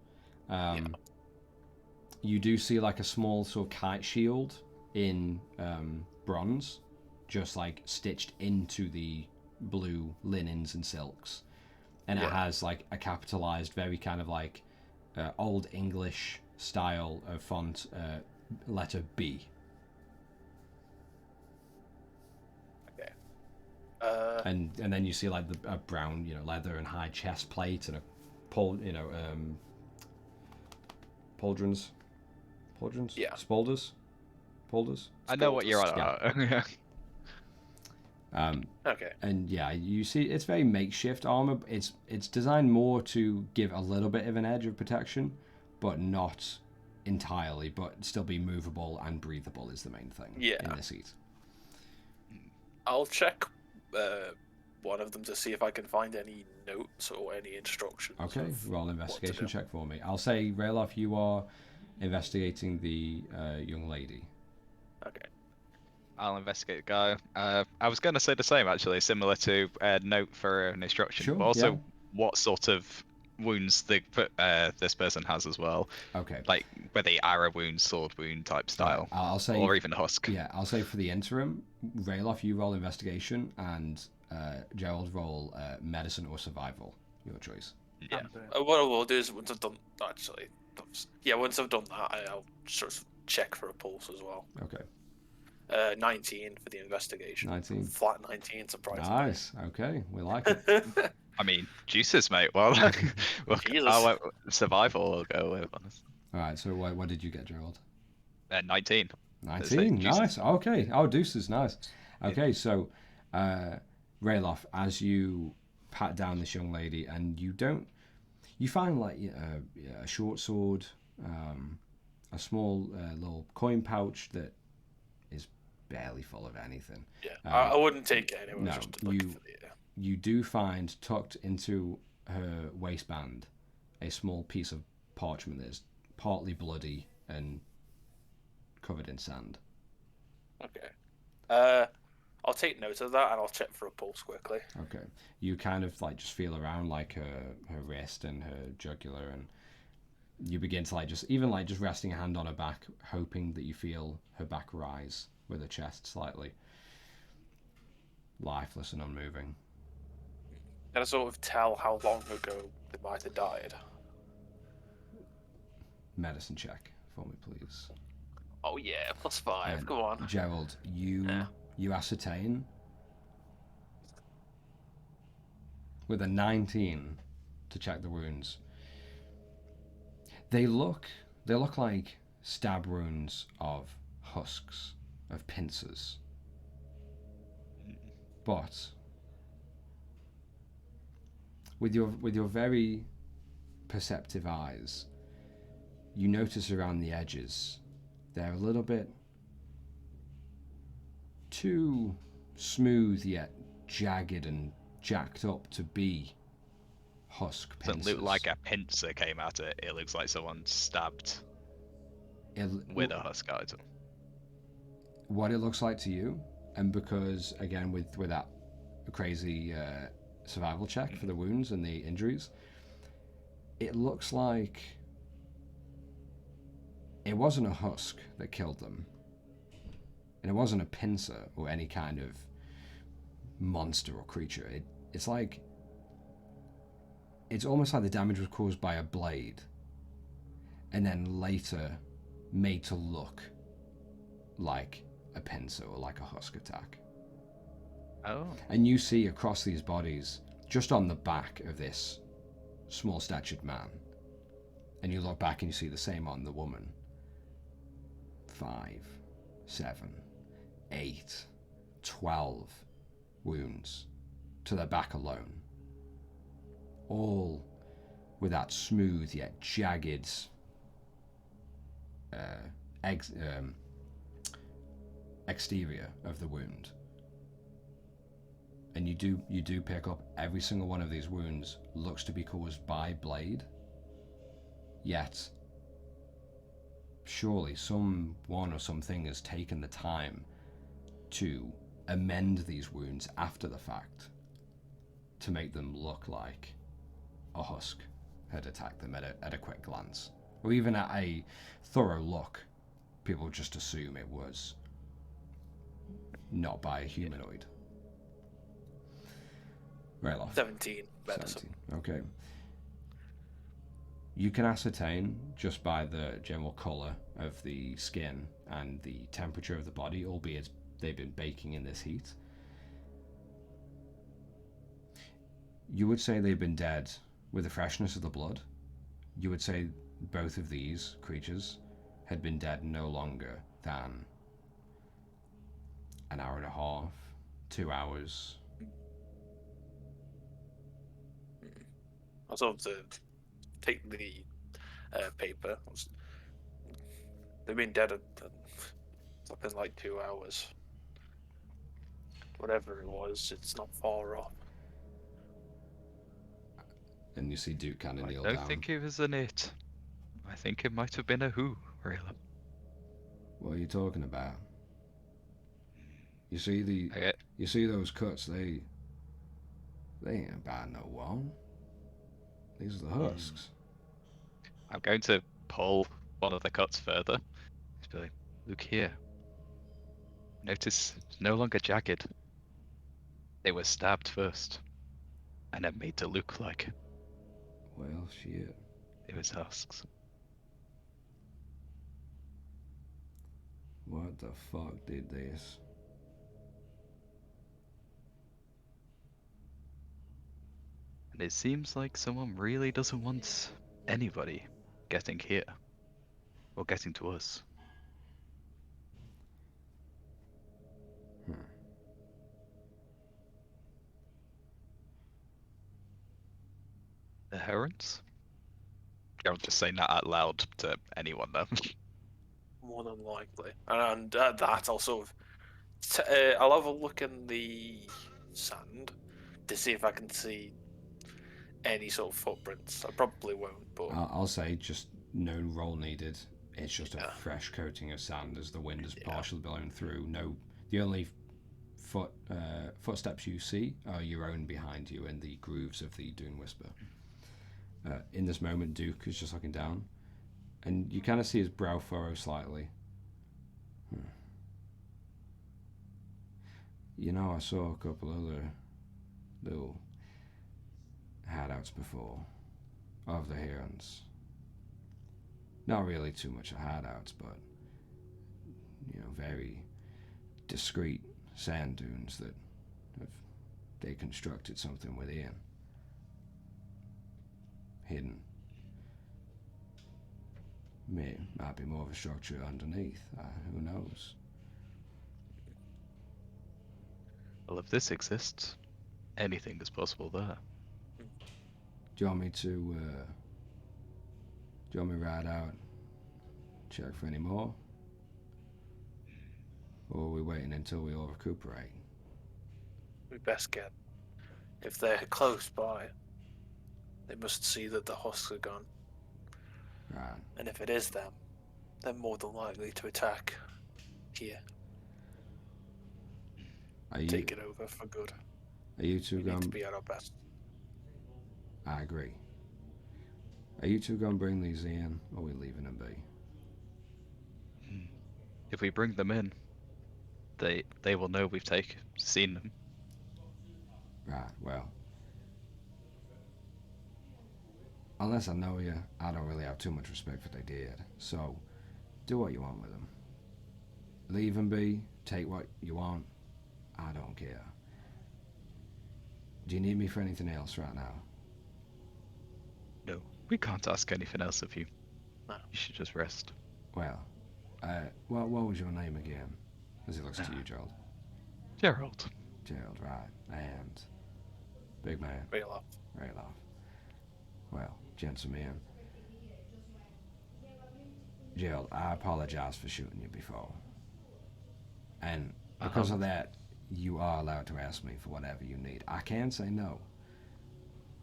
You do see like a small sort of kite shield in bronze, just like stitched into the blue linens and silks, and it has like a capitalized, very kind of like old English style of font letter B. And then you see like a brown, leather and high chest plate and a pauldrons, Yeah. spolders. I know what you're on about. Okay. And yeah, you see it's very makeshift armor. It's designed more to give a little bit of an edge of protection, but not entirely, but still be movable and breathable is the main thing in this heat. I'll check one of them to see if I can find any notes or any instructions. Okay, roll an investigation check for me. I'll say, Rayloff, you are investigating the young lady. Okay. I'll investigate the guy. I was going to say the same, actually, similar to a note for an instruction, Sure, but also yeah. what sort of wounds this person has as well. Okay. Like, were they arrow wound, sword wound type style? I'll say, or even husk. Yeah, I'll say for the interim, Rayloff, you roll investigation, and Gerald roll medicine or survival. Your choice. Yeah. What I will do is once I've done once I've done that, I'll sort of check for a pulse as well. Okay. 19 for the investigation. 19. Flat 19, surprisingly. Nice. Okay, we like it. I mean, juices, mate. Well, Jesus. Survival will go with, honestly. All right. So what did you get, Gerald? 19. 19. Juices. Nice. Okay. Oh, deuces. Nice. Okay. So, Rayloff, as you pat down this young lady, and you find like a short sword, a small little coin pouch that is barely full of anything. Yeah, I wouldn't take it anyway. No, Just looking for the, you do find tucked into her waistband a small piece of parchment that is partly bloody and covered in sand. Okay. I'll take note of that and I'll check for a pulse quickly. Okay. You kind of like just feel around like her wrist and her jugular, and you begin to just resting a hand on her back, hoping that you feel her back rise with her chest slightly lifeless and unmoving. Can I sort of tell how long ago they might have died? Medicine check for me, please. Oh yeah, +5. Come on. Gerald, you ascertain with a 19 to check the wounds. They look like stab wounds of husks, of pincers. But with your very perceptive eyes, you notice around the edges They're a little bit too smooth yet jagged and jacked up to be husk pincers. Doesn't look like a pincer came at it. It looks like someone stabbed with a husk item. What it looks like to you, and because again with that crazy survival check for the wounds and the injuries, it looks like it wasn't a husk that killed them, and it wasn't a pincer or any kind of monster or creature. It's almost like the damage was caused by a blade and then later made to look like a pincer or like a husk attack. Oh. And you see across these bodies, just on the back of this small statured man, and you look back and you see the same on the woman. 5, 7, 8, 12 wounds to their back alone. All with that smooth yet jagged exterior of the wound. And you do pick up every single one of these wounds looks to be caused by blade. Yet surely someone or something has taken the time to amend these wounds after the fact to make them look like a husk had attacked them at a quick glance. Or even at a thorough look, people just assume it was not by a humanoid. Rayloff. 17. Medicine. 17. Okay. You can ascertain just by the general colour of the skin and the temperature of the body, albeit they've been baking in this heat. You would say they've been dead with the freshness of the blood. You would say both of these creatures had been dead no longer than an hour and a half, 2 hours. I sort of take the paper. They've been dead something like 2 hours. Whatever it was, it's not far off. And you see Duke kind of kneel I down. don't think it was an it. I think it might have been a who, really. What are you talking about? You see you see those cuts, they ain't about no one. These are the husks. I'm going to pull one of the cuts further. Just be like, look here. Notice it's no longer jagged. They were stabbed first, and then made to look like Well, shit. it was husks. What the fuck did this? And it seems like someone really doesn't want anybody getting here. Or getting to us. The herons? I'm just saying that out loud to anyone though. More than likely. And that I'll sort of... I'll have a look in the sand to see if I can see any sort of footprints. I probably won't, but... I'll say just no roll needed. It's just a fresh coating of sand as the wind has partially blown through. No, the only footsteps you see are your own behind you in the grooves of the Dune Whisper. In this moment, Duke is just looking down, and you kind of see his brow furrow slightly. You know, I saw a couple other little hideouts before of the herons. Not really too much of hideouts, but very discreet sand dunes that they constructed something within. Hidden. Might be more of a structure underneath. Who knows? Well, if this exists, anything is possible there. Do you want me to ride out, check for any more? Or are we waiting until we all recuperate? We best get. If they're close by, they must see that the husks are gone. Right. And if it is them, they're more than likely to attack here. Take it over for good. Are you two We need to going? be at our best. I agree. Are you two going to bring these in, or are we leaving them be? If we bring them in, they will know we've seen them. Right, well. Unless I know you, I don't really have too much respect for what they did. So, do what you want with them. Leave them be, take what you want. I don't care. Do you need me for anything else right now? No, we can't ask anything else of you. No. You should just rest. Well, what was your name again? As he looks to you, Gerald. Gerald. Gerald, right. And big man. Real Rayloff. Well, gentlemen. Gerald, I apologize for shooting you before. And because of that, you are allowed to ask me for whatever you need. I can say no,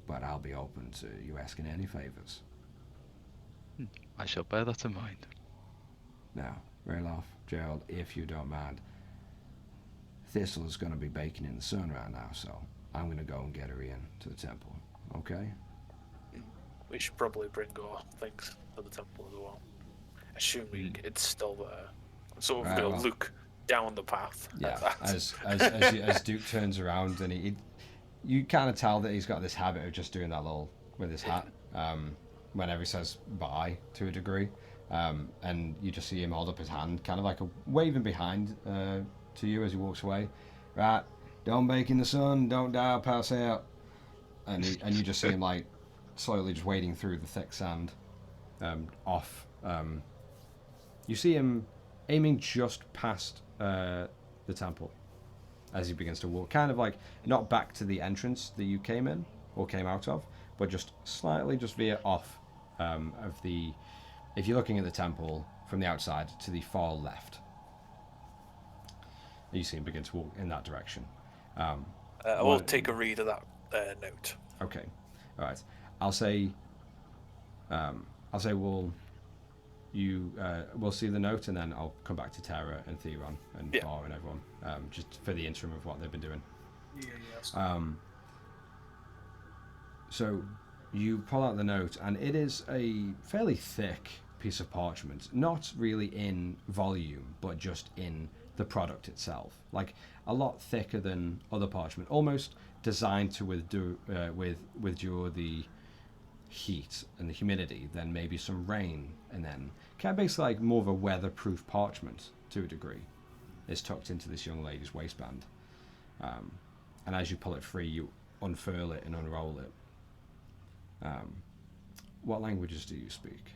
but I'll be open to you asking any favors. I shall bear that in mind. Now, Rayloff, Gerald, if you don't mind, Thistle is going to be baking in the sun right now, so I'm going to go and get her in to the temple, okay? We should probably bring our things to the temple as well. Assuming it's still there. I'm sort of going to look down the path. Yeah, as Duke turns around and you kind of tell that he's got this habit of just doing that little with his hat whenever he says bye to a degree, and you just see him hold up his hand, kind of like waving behind to you as he walks away. Right, don't bake in the sun, don't die, I'll pass out. And you just see him like slowly just wading through the thick sand off. You see him aiming just past the temple as he begins to walk, kind of like not back to the entrance that you came in or came out of, but just slightly just veer off of the. If you're looking at the temple from the outside to the far left, you see him begin to walk in that direction. I will take a read of that note. Okay, all right. I'll say we'll see the note, and then I'll come back to Tara and Theron and Bar and everyone, just for the interim of what they've been doing. Yeah. So you pull out the note, and it is a fairly thick piece of parchment, not really in volume, but just in the product itself, like a lot thicker than other parchment, almost designed to withdraw the heat and the humidity, then maybe some rain, and then kind of basically like more of a weatherproof parchment to a degree is tucked into this young lady's waistband. And as you pull it free, you unfurl it and unroll it. What languages do you speak?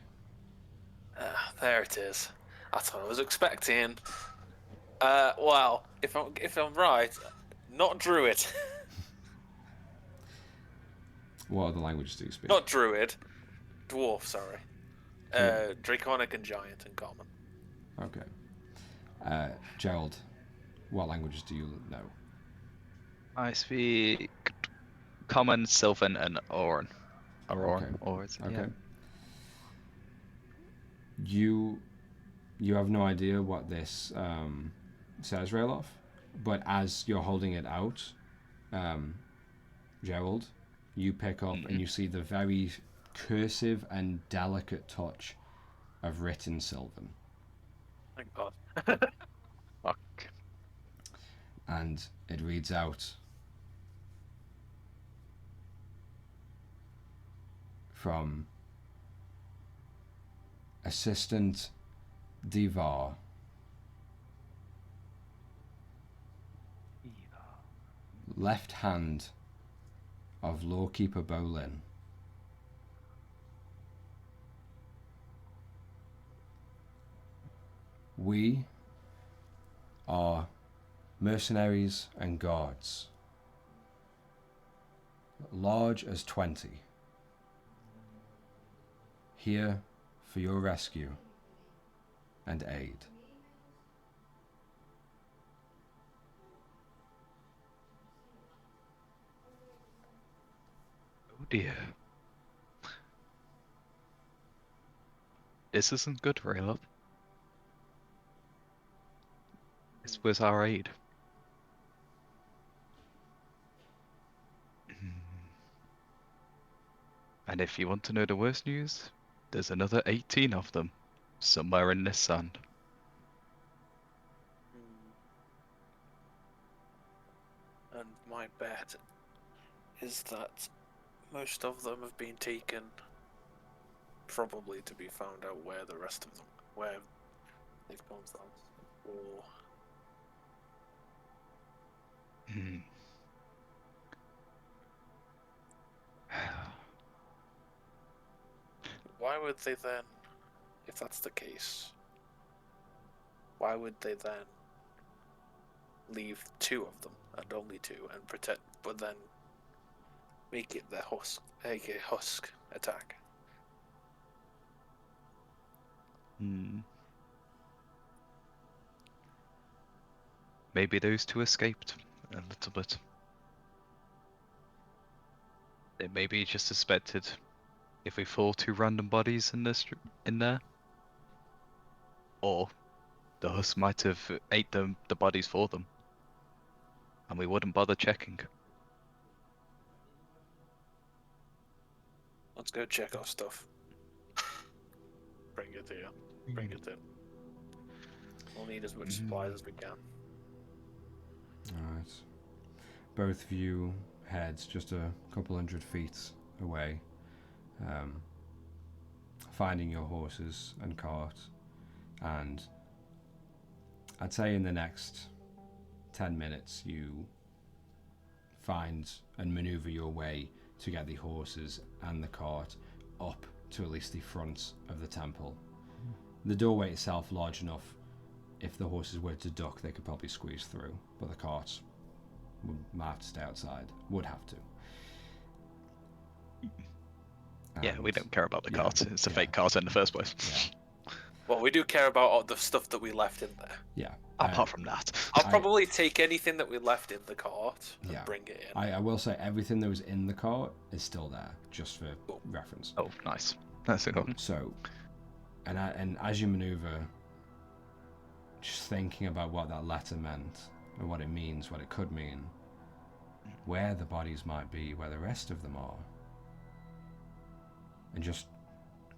There it is. That's what I was expecting. Well, if I'm right, not Druid. What other languages do you speak? Not Druid. Dwarf, sorry. Draconic and Giant and Common. Okay. Gerald, what languages do you know? I speak Common, Sylvan, and Auron. Okay. Yeah. You have no idea what this says, Rayloff, but as you're holding it out, Gerald, you pick up and you see the very cursive and delicate touch of written Sylvan. Thank God. Fuck. And it reads out from Assistant Divar. Left hand of Lawkeeper Bolin. We are mercenaries and guards, large as 20, here for your rescue and aid. dear. This isn't good, Rayla. This was our aid. And if you want to know the worst news, there's another 18 of them somewhere in this sand. And my bet is that most of them have been taken, probably to be found out where the rest of them, where they've gone from, or Hmm. why would they then, if that's the case, why would they then leave 2 of them and only 2 and protect, but then make it a husk attack? Hmm. Maybe those 2 escaped a little bit. They maybe just suspected if we fall 2 random bodies in there, or the husk might have ate the bodies for them, and we wouldn't bother checking. Let's go check our stuff. Bring it here. Bring it in. We'll need as much supplies as we can. Alright. Both of you heads just a couple 100 feet away, finding your horses and cart, and I'd say in the next 10 minutes you find and maneuver your way to get the horses and the cart up to at least the front of the temple. The doorway itself large enough, if the horses were to duck they could probably squeeze through, but the cart might have to stay outside, would have to. Yeah, we don't care about the yeah, cart. It's a yeah. fake cart in the first place. Yeah. Well, we do care about all the stuff that we left in there. Yeah. Apart from that. I'll probably take anything that we left in the cart and bring it in. I will say everything that was in the cart is still there, just for reference. Oh, nice. That's it. So, and as you maneuver, just thinking about what that letter meant and what it means, what it could mean, where the bodies might be, where the rest of them are, and just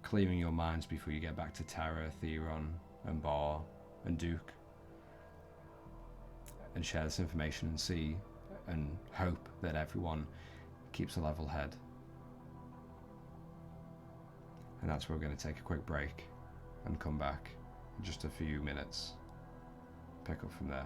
clearing your minds before you get back to Tara, Theron, and Bar, and Duke, and share this information and see and hope that everyone keeps a level head. And that's where we're going to take a quick break and come back in just a few minutes. Pick up from there.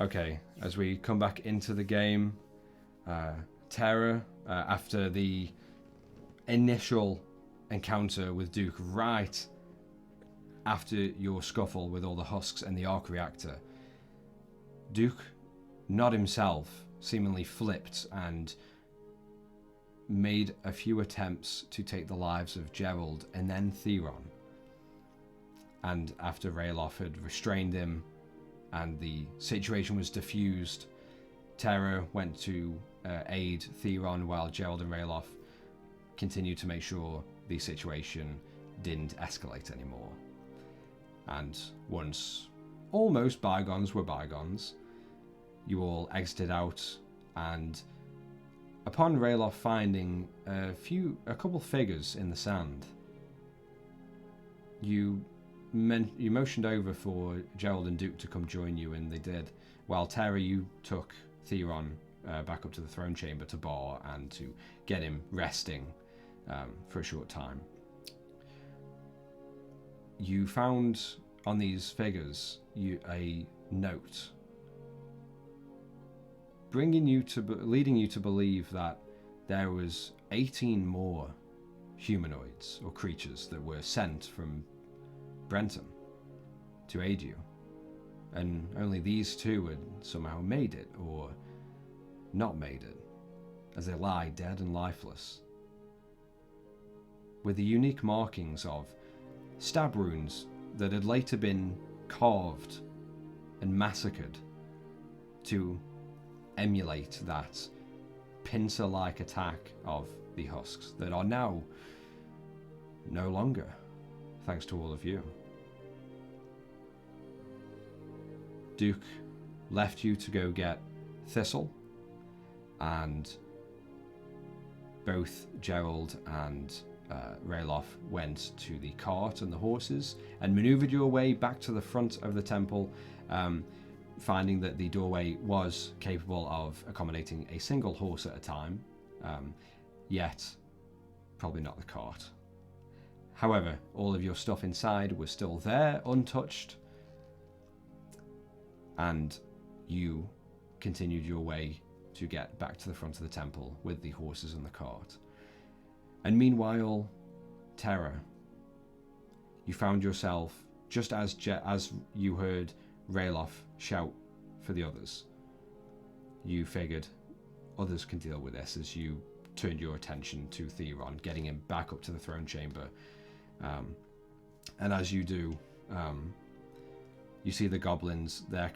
Okay, as we come back into the game, Terra, after the initial encounter with Duke, right after your scuffle with all the husks and the arc reactor, Duke, not himself, seemingly flipped and made a few attempts to take the lives of Gerald and then Theron. And after Ralof had restrained him and the situation was diffused, Terra went to aid Theron while Gerald and Ralof continued to make sure the situation didn't escalate anymore. And once almost bygones were bygones, you all exited out, and upon Ralof finding a couple figures in the sand, you motioned over for Gerald and Duke to come join you, and they did. While Terra, you took Theron back up to the throne chamber to bar and to get him resting for a short time. You found on these figures a note leading you to believe that there was 18 more humanoids or creatures that were sent from Brenton to aid you, and only these two had somehow made it or not made it, as they lie dead and lifeless, with the unique markings of stab wounds that had later been carved and massacred to emulate that pincer-like attack of the husks that are now no longer, thanks to all of you. Duke left you to go get Thistle, and both Gerald and Ralof went to the cart and the horses and maneuvered your way back to the front of the temple, finding that the doorway was capable of accommodating a single horse at a time, yet probably not the cart. However, all of your stuff inside was still there, untouched, and you continued your way to get back to the front of the temple with the horses and the cart. And meanwhile, Terra, you found yourself, just as you heard Ralof shout for the others, you figured others can deal with this as you turned your attention to Theron, getting him back up to the throne chamber. And as you do, you see the goblins, they're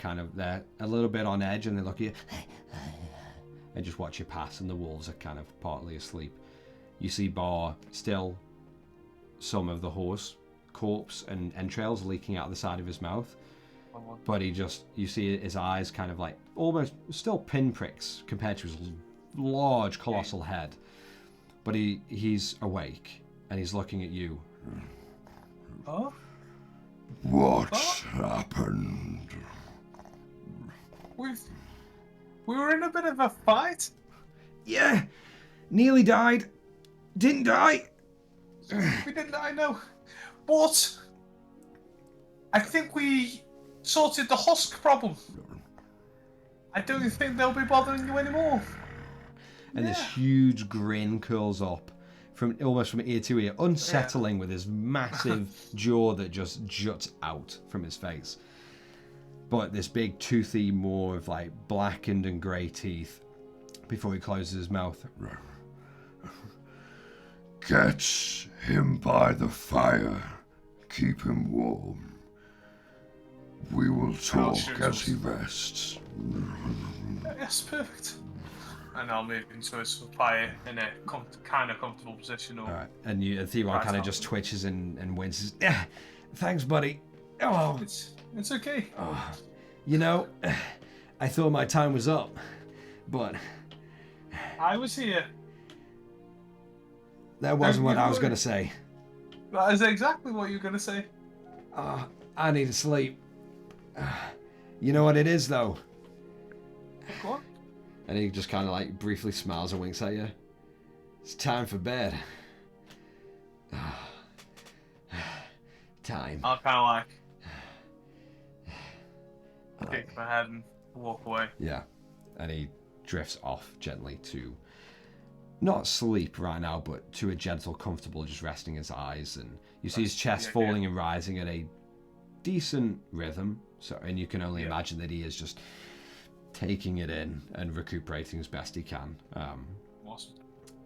a little bit on edge, and they look at you and just watch you pass, and the wolves are kind of partly asleep. You see Bar still some of the horse corpse and entrails leaking out the side of his mouth, but you see his eyes kind of like almost still pinpricks compared to his large colossal head, but he's awake and he's looking at you. Oh? What's happened? We were in a bit of a fight. Yeah, nearly died. Didn't die. We didn't, I know. But I think we sorted the husk problem. I don't think they'll be bothering you anymore. And this huge grin curls up almost from ear to ear, unsettling with his massive jaw that just juts out from his face. But this big toothy maw of like blackened and grey teeth before he closes his mouth. Get him by the fire. Keep him warm. We will talk as he rests. Yes, perfect. And I'll move into a fire in a kind of comfortable position. Or... All right, and Theron kind of just twitches and winces. Yeah, thanks, buddy. Oh, it's okay. Oh, you know, I thought my time was up, but I was here. That wasn't what I was going to say. That is exactly what you're going to say. I need to sleep. You know what it is, though? What? And he just kind of like briefly smiles and winks at you. It's time for bed. Time. I'll kind of like kick my head and Walk away. Yeah. And he drifts off gently to not sleep right now, but to a gentle, comfortable, just resting his eyes. And you see his chest falling and rising at a decent rhythm. So, and you can only imagine that he is just taking it in and recuperating as best he can. Awesome.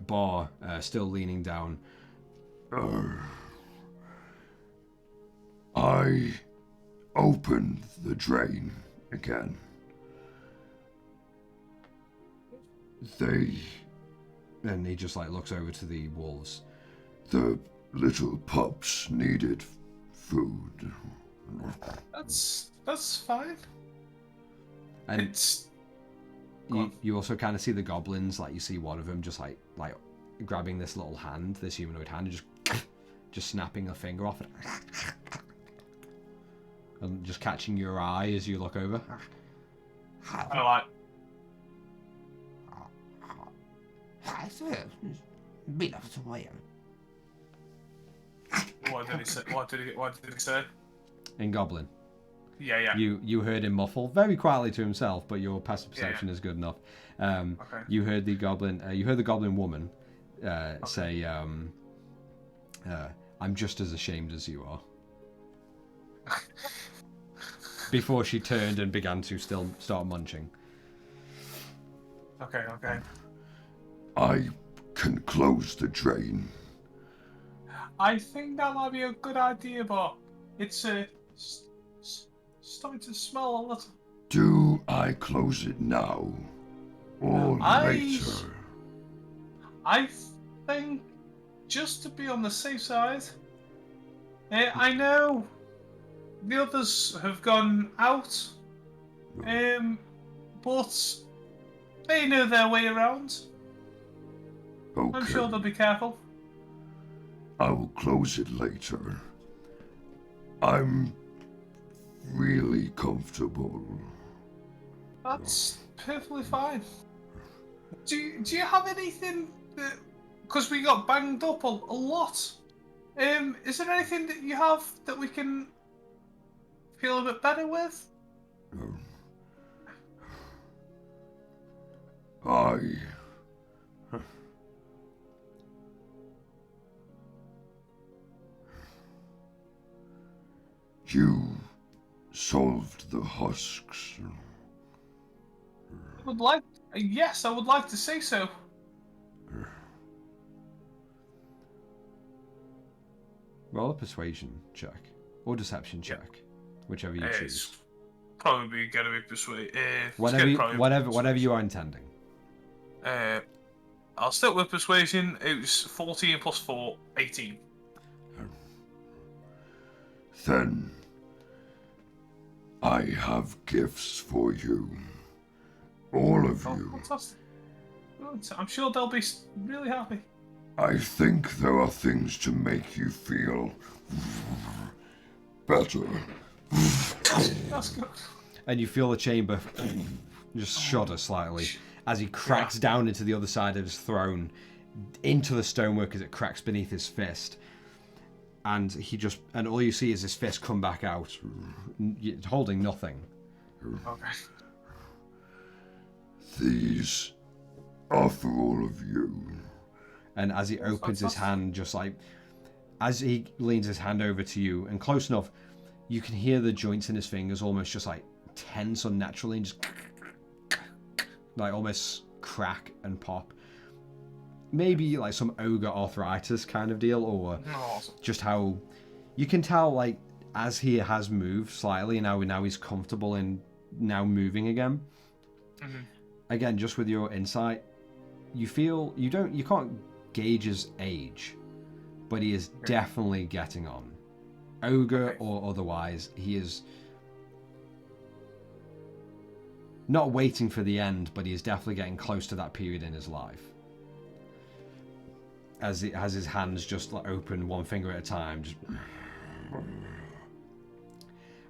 Bar still leaning down. I opened the drain again. And he just like looks over to the wolves. The little pups needed food. That's fine. And you also kind of see the goblins, like you see one of them just like grabbing this little hand, this humanoid hand, and just snapping a finger off it. And just catching your eye as you look over. I like. What did he say? What did he say? In Goblin. Yeah. You heard him muffle very quietly to himself, but your passive perception is good enough. Okay. You heard the goblin. You heard the goblin woman say, "I'm just as ashamed as you are." Before she turned and began to still start munching. Okay. I can close the drain. I think that might be a good idea, but it's starting to smell a little. Do I close it now or later? I think just to be on the safe side. I know the others have gone out, but they know their way around. Okay. I'm sure they'll be careful. I will close it later. I'm really comfortable. That's perfectly fine. Do you have anything that... Because we got banged up a lot. Is there anything that you have that we can feel a bit better with? You solved the husks. Yes, I would like to say so. Roll a persuasion check or deception check, whichever you choose. It's probably gonna be persuade. Whatever you are intending. I'll stick with persuasion. It was 14 plus 4, 18. Then I have gifts for you. All of you. Fantastic. Good. I'm sure they'll be really happy. I think there are things to make you feel better. That's good. And you feel the chamber just shudder slightly as he cracks down into the other side of his throne, into the stonework as it cracks beneath his fist. And and all you see is his fist come back out, holding nothing. Okay. These are for all of you. And as he opens his hand, just like, as he leans his hand over to you, and close enough, you can hear the joints in his fingers almost just like tense unnaturally, and just like almost crack and pop. Maybe like some ogre arthritis kind of deal, or just how you can tell, like, as he has moved slightly, and now he's comfortable in now moving again. Mm-hmm. Again, just with your insight, you feel you can't gauge his age, but he is definitely getting on. Ogre or otherwise, he is not waiting for the end, but he is definitely getting close to that period in his life. As he has his hands just like open one finger at a time,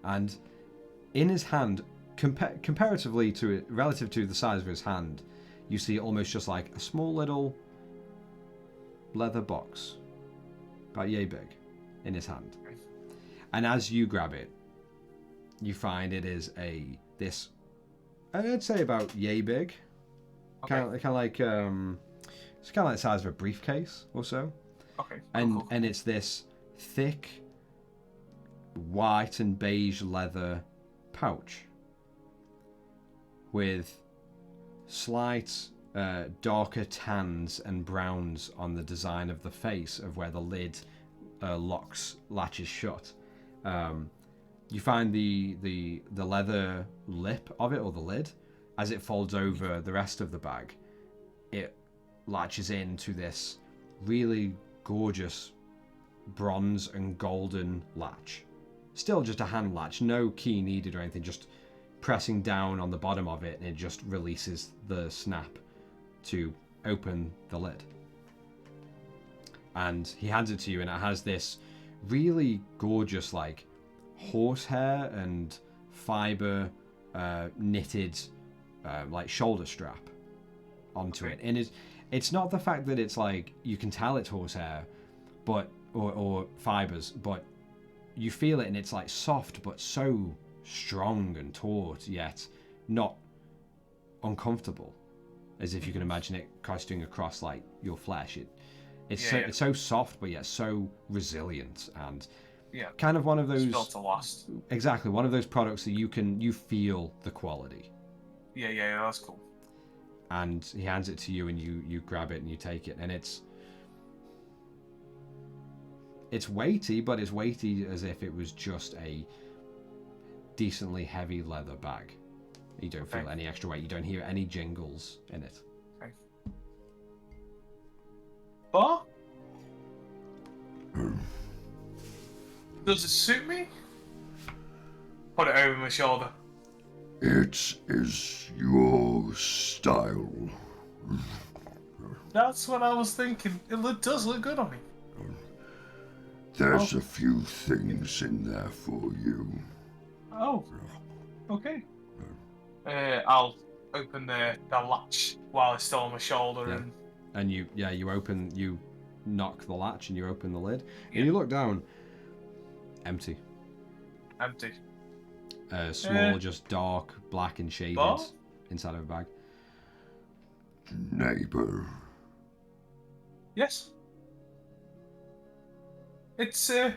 and in his hand, comparatively to it, relative to the size of his hand, you see almost just like a small little leather box, about yay big, in his hand. And as you grab it, you find it is a I'd say about yay big. Okay. Kind of like it's kind of like the size of a briefcase or so. Okay. And it's this thick white and beige leather pouch with slight darker tans and browns on the design of the face of where the lid latches shut. You find the leather lip of it, or the lid, as it folds over the rest of the bag, it latches into this really gorgeous bronze and golden latch. Still just a hand latch, no key needed or anything, just pressing down on the bottom of it and it just releases the snap to open the lid. And he hands it to you and it has this really gorgeous like horsehair and fiber knitted like shoulder strap onto it. And it's not the fact that it's like you can tell it's horsehair but or fibers, but you feel it and it's like soft but so strong and taut, yet not uncomfortable, as if you can imagine it coasting across like your flesh. It's so soft but yet so resilient, and kind of one of those built to last. Exactly, one of those products that you feel the quality. Yeah, that's cool. And he hands it to you and you grab it and you take it, and it's weighty, but it's weighty as if it was just a decently heavy leather bag. You don't feel any extra weight. You don't hear any jingles in it. Okay. But does it suit me? Put it over my shoulder. It is your style. That's what I was thinking. It does look good on me. There's a few things in there for you. Oh, okay. I'll open the latch while it's still on my shoulder, and you knock the latch and you open the lid and you look down. Empty. Small, just dark, black and shaded inside of a bag. Neighbor. Yes. It's empty.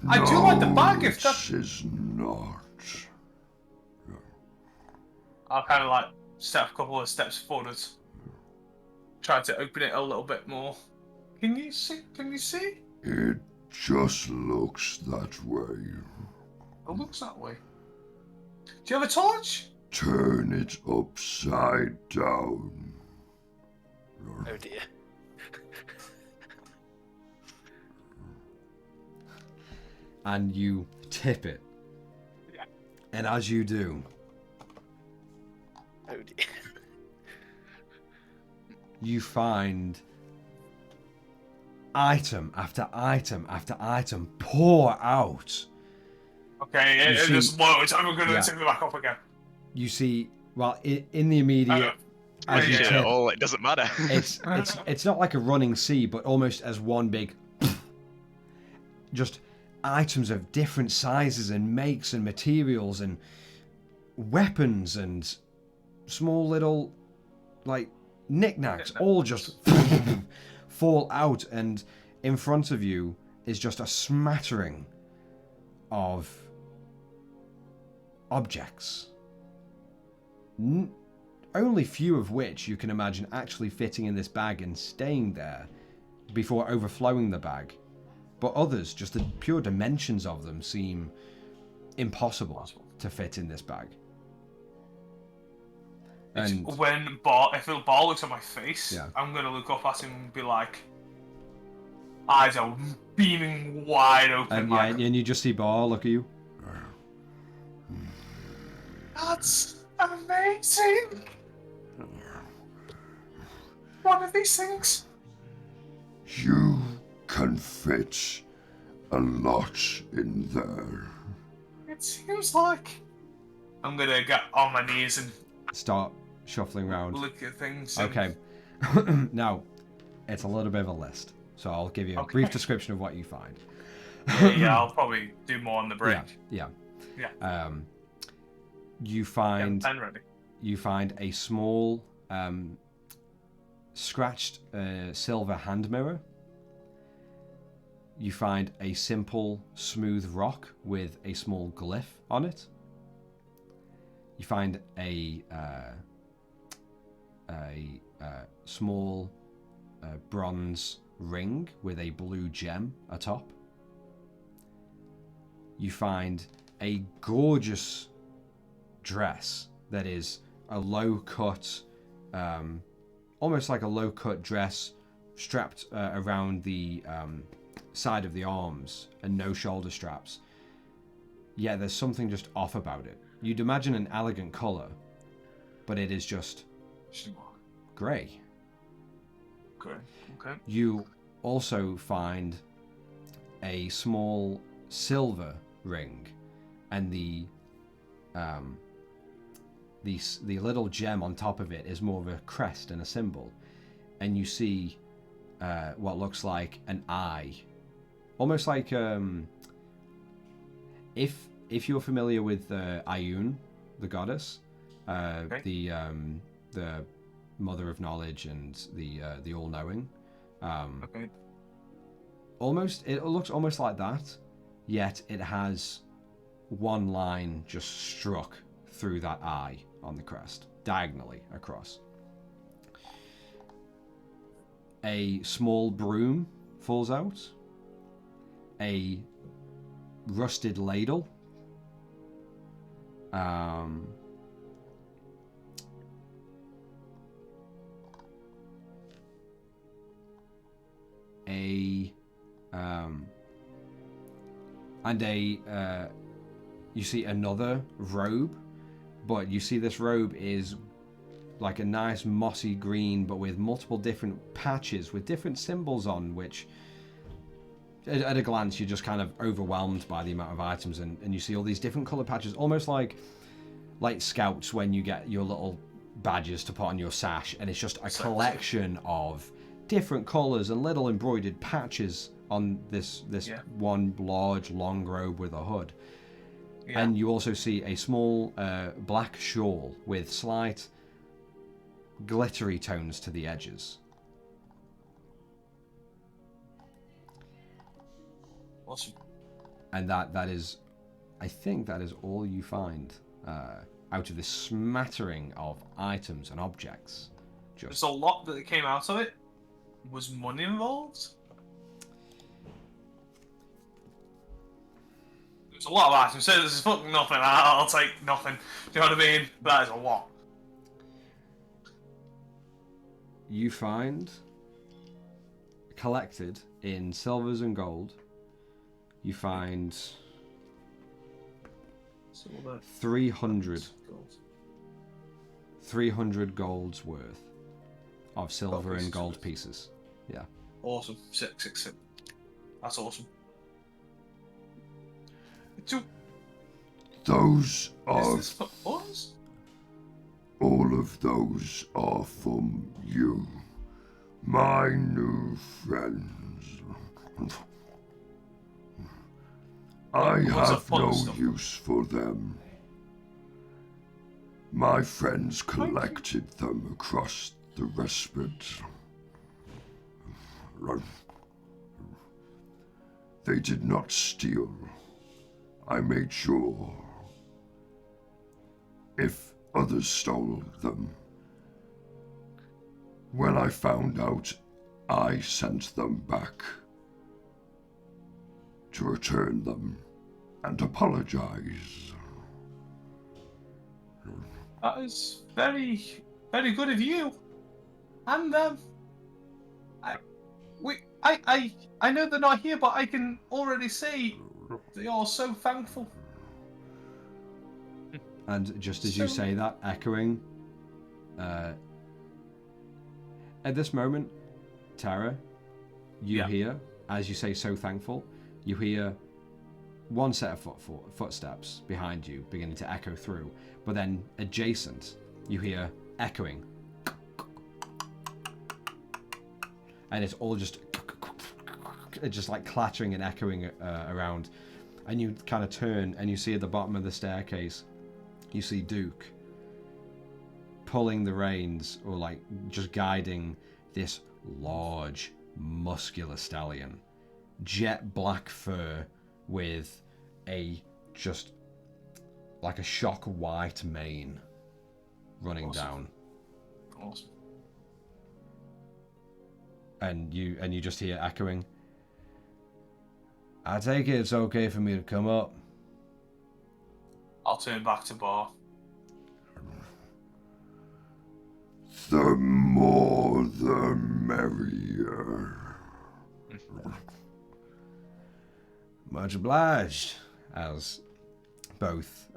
No, I do like the bag if that is not. I'll kind of like step a couple of steps forward, try to open it a little bit more. Can you see? It just looks that way. It looks that way. Do you have a torch? Turn it upside down. Oh dear. And you tip it. Yeah. And as you do, Oh dear. you find item after item after item pour out. Okay, You there's see- loads. I'm gonna take it back up again. You see, well, in the immediate, as you Shit tip, at all, it doesn't matter. it's not like a running sea, but almost as one big, just items of different sizes and makes and materials and weapons and small little like knickknacks all just fall out, and in front of you is just a smattering of objects, only few of which you can imagine actually fitting in this bag and staying there before overflowing the bag, but others, just the pure dimensions of them seem impossible to fit in this bag. And If Ball looks at my face, I'm gonna look up at him and be like, eyes are beaming wide open. and you just see Bar look at you. That's amazing. One of these things. You can fit a lot in there. It seems like. I'm gonna get on my knees and Start shuffling around. look at things. Okay. Now, it's a little bit of a list, so I'll give you a brief description of what you find. Yeah, I'll probably do more on the break. Yeah. Yeah. You find pen ready. you find a small scratched silver hand mirror. You find a simple smooth rock with a small glyph on it. You find a small bronze ring with a blue gem atop. You find a gorgeous dress that is a low-cut, almost like a low-cut dress strapped around the side of the arms and no shoulder straps. Yeah, there's something just off about it. You'd imagine an elegant colour, but it is just grey. Okay. You also find a small silver ring, and the little gem on top of it is more of a crest and a symbol, and you see what looks like an eye, almost like if you're familiar with Ioun, the goddess, Okay. the mother of knowledge and the all-knowing. Okay. It looks almost like that, yet it has one line just struck through that eye on the crest, diagonally across. A small broom falls out. A rusted ladle. You see another robe, but you see this robe is like a nice mossy green, but with multiple different patches with different symbols on, which at a glance you're just kind of overwhelmed by the amount of items, and you see all these different color patches, almost like scouts when you get your little badges to put on your sash, and it's just a collection of different colors and little embroidered patches on this one large long robe with a hood. Yeah. And you also see a small black shawl with slight glittery tones to the edges. Awesome. And that is, I think that is all you find out of this smattering of items and objects. There's a lot that came out of it. Was money involved? There's a lot of items. So this is fucking nothing. I'll take nothing. Do you know what I mean? That is a lot. You find collected in silvers and gold. You find 300 golds worth of silver and gold pieces. Yeah. Awesome. Sick. That's awesome. Those are... Is this for us? All of those are from you, my new friends. I have no use for them. My friends collected them across the respite. They did not steal. I made sure. If others stole them, when I found out, I sent them back to return them and apologize. That is very, very good of you. And I know they're not here, but I can already see they are so thankful. And just as you say that, echoing, at this moment, Tara, you hear, as you say so thankful, you hear one set of footsteps behind you beginning to echo through, but then adjacent, you hear echoing. And it's all just like clattering and echoing around. And you kind of turn and you see at the bottom of the staircase, you see Duke pulling the reins, or like just guiding this large, muscular stallion. Jet black fur with a just like a shock white mane running down. Awesome. And you just hear echoing, I take it it's okay for me to come up. I'll turn back to Bar. The more the merrier. Much obliged. As both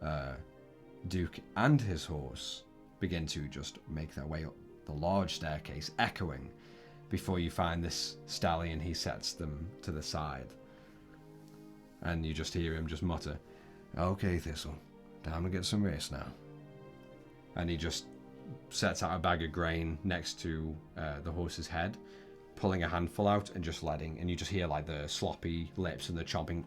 Duke and his horse begin to just make their way up the large staircase, echoing, before you find this stallion, he sets them to the side. And you just hear him just mutter, okay, Thistle, time to get some rest now. And he just sets out a bag of grain next to the horse's head, pulling a handful out and just letting, and you just hear like the sloppy lips and the chomping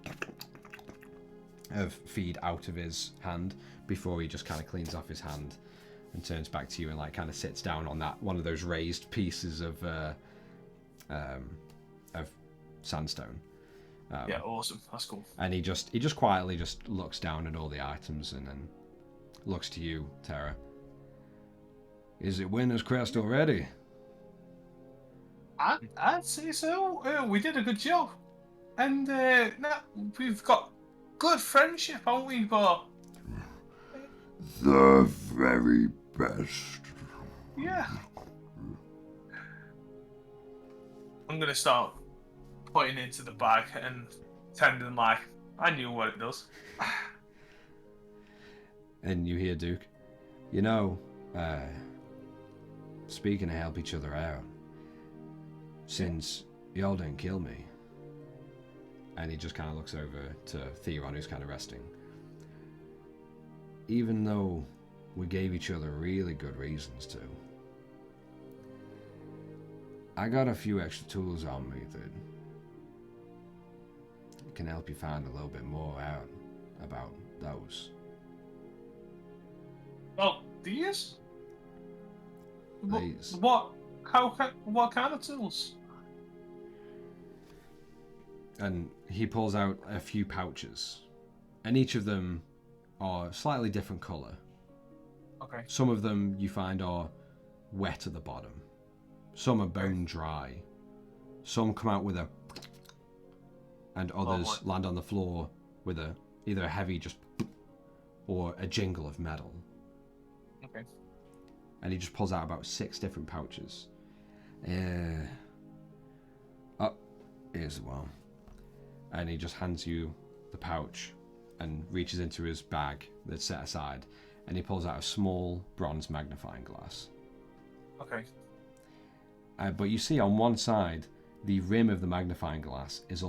of feed out of his hand before he just kind of cleans off his hand and turns back to you and like kind of sits down on that one of those raised pieces of sandstone. Yeah, awesome. That's cool. And he just quietly just looks down at all the items and then looks to you, Tara. Is it Winter's Crest already? I'd say so. We did a good job. And now we've got good friendship, haven't we, Bar? The very best. Yeah. I'm going to start putting into the bag and pretending like I knew what it does. And you hear Duke. You know, speaking to help each other out, since y'all didn't kill me, and he just kind of looks over to Theron, who's kind of resting. Even though we gave each other really good reasons to, I got a few extra tools on me that can help you find a little bit more out about those. Oh, these? These. What kind of tools? And he pulls out a few pouches, and each of them are slightly different color. Okay. Some of them you find are wet at the bottom. Some are bone dry. Some come out with a, and others land on the floor with either a heavy just or a jingle of metal. Okay. And he just pulls out about 6 different pouches. Here's the one. And he just hands you the pouch and reaches into his bag that's set aside, and he pulls out a small bronze magnifying glass. Okay. But you see on one side, the rim of the magnifying glass is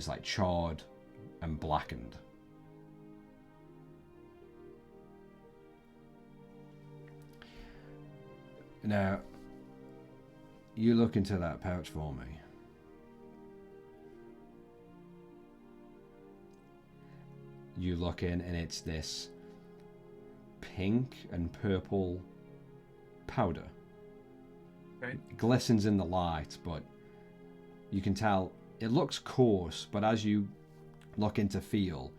like charred and blackened. Now, you look into that pouch for me. You look in and it's this pink and purple powder. Okay. It glistens in the light, but you can tell it looks coarse, but as you look into feel,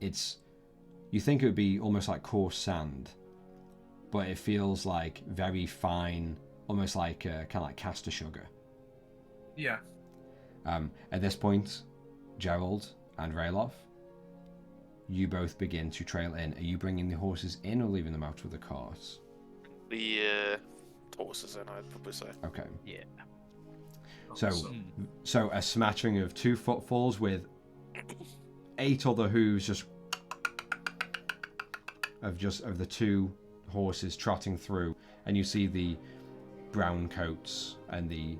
you think it would be almost like coarse sand, but it feels like very fine, almost like kind of like caster sugar. Yeah. At this point, Gerald and Rayloff, you both begin to trail in. Are you bringing the horses in or leaving them out with the carts? The horses in, I'd probably say. Okay. Yeah. So a smattering of 2 footfalls with 8 other hooves of the 2 horses trotting through, and you see the brown coats and the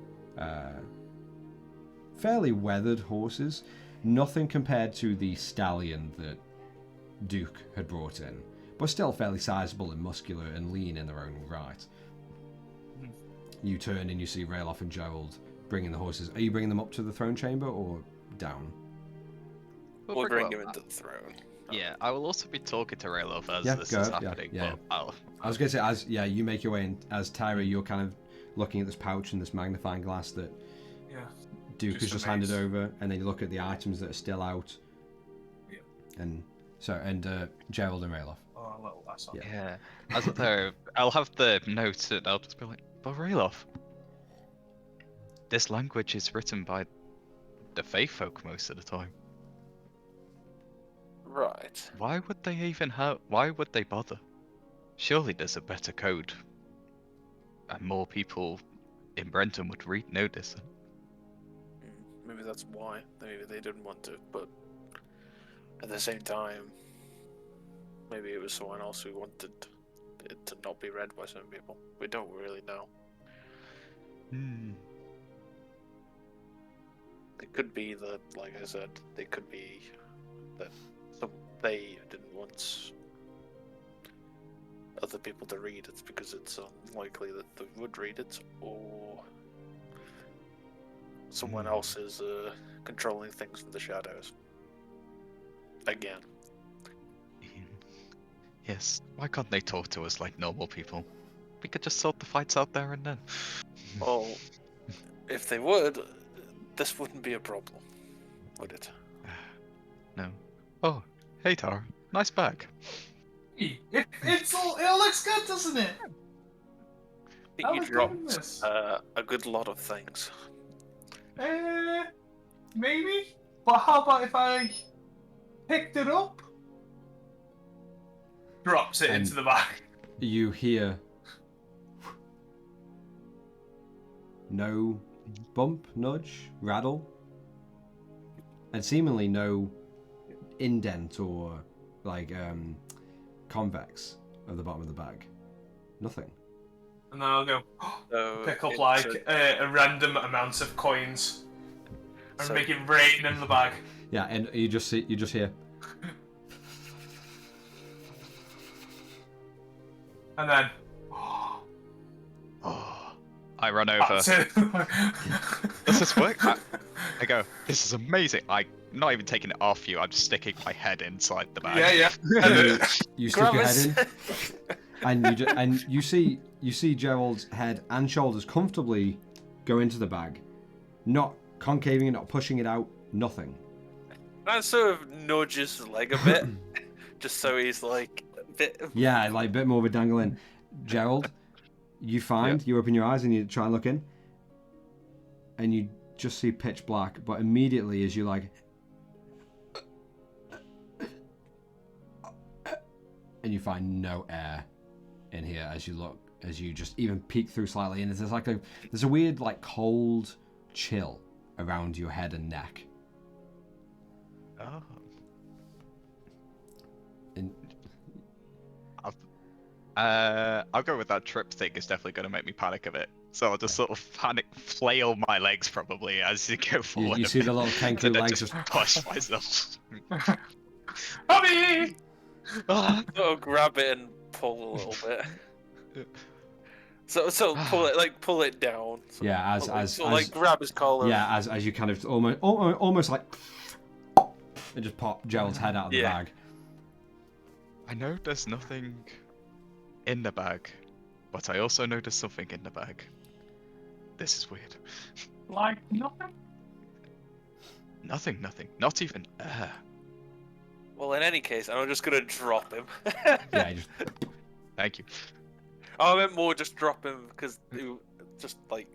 fairly weathered horses. Nothing compared to the stallion that Duke had brought in, but still fairly sizable and muscular and lean in their own right. You turn and you see Rayloff and Gerald bringing the horses. Are you bringing them up to the throne chamber or down? We'll bring him into the throne. Yeah, I will also be talking to Rayloff as Yeah, this go is ahead, yeah, happening. yeah. But I was going to say, you make your way in, as Tyra, you're kind of looking at this pouch and this magnifying glass that Duke has just handed over, and then you look at the items that are still out. Yeah. And Gerald and Rayloff. Oh, a little less. yeah. As a there, I'll have the note and I'll just be like, but Rayloff, this language is written by the Fae folk most of the time. Right. Why would they even have? Why would they bother? Surely there's a better code, and more people in Brenton would know this. Maybe that's why. Maybe they didn't want to, but at the same time, maybe it was someone else who wanted it to not be read by some people. We don't really know. It could be that, like I said, it could be that they didn't want other people to read it because it's unlikely that they would read it, or someone else is controlling things from the shadows. Again. Yes. Why can't they talk to us like normal people? We could just sort the fights out there and then. Well, if they would, this wouldn't be a problem, would it? No. Oh, hey Tara. Nice bag. It looks good, doesn't it? I How think you was dropped this? a good lot of things. Maybe. But how about if I picked it up? Drops it And into the bag. You hear no bump, nudge, rattle, and seemingly no indent or like convex of the bottom of the bag. Nothing. And then I'll go So pick up it's like a random amount of coins and So- make it rain in the bag. Yeah, and you just hear. And then Oh, I run over. that's it. Does this work? I go, this is amazing. I'm not even taking it off you. I'm just sticking my head inside the bag. Yeah. You stick your head in, Grabbers. and you see Gerald's head and shoulders comfortably go into the bag, not concaving it, not pushing it out, nothing. I sort of nudges his leg a bit, just so he's like a bit. Yeah, like a bit more of a dangling. Gerald, you find you open your eyes and you try and look in, and you just see pitch black. But immediately, as you like, and you find no air in here as you look, as you just even peek through slightly, and there's a weird like cold chill around your head and neck. Oh. And I'll go with that trip thing. It's definitely going to make me panic a bit. So I'll just sort of flail my legs probably as you go forward. you see the little and kangaroo then legs just just push myself. Hobby! Ah. Sort of grab it and pull a little bit. So pull it down. So, yeah, as grab his collar. yeah, as you kind of almost like and just pop Gerald's head out of the bag. I know there's nothing in the bag, but I also know there's something in the bag. This is weird. Like nothing? Nothing. Not even air. Well, in any case, I'm just gonna drop him. Yeah, just Thank you. I meant more just drop him because just like.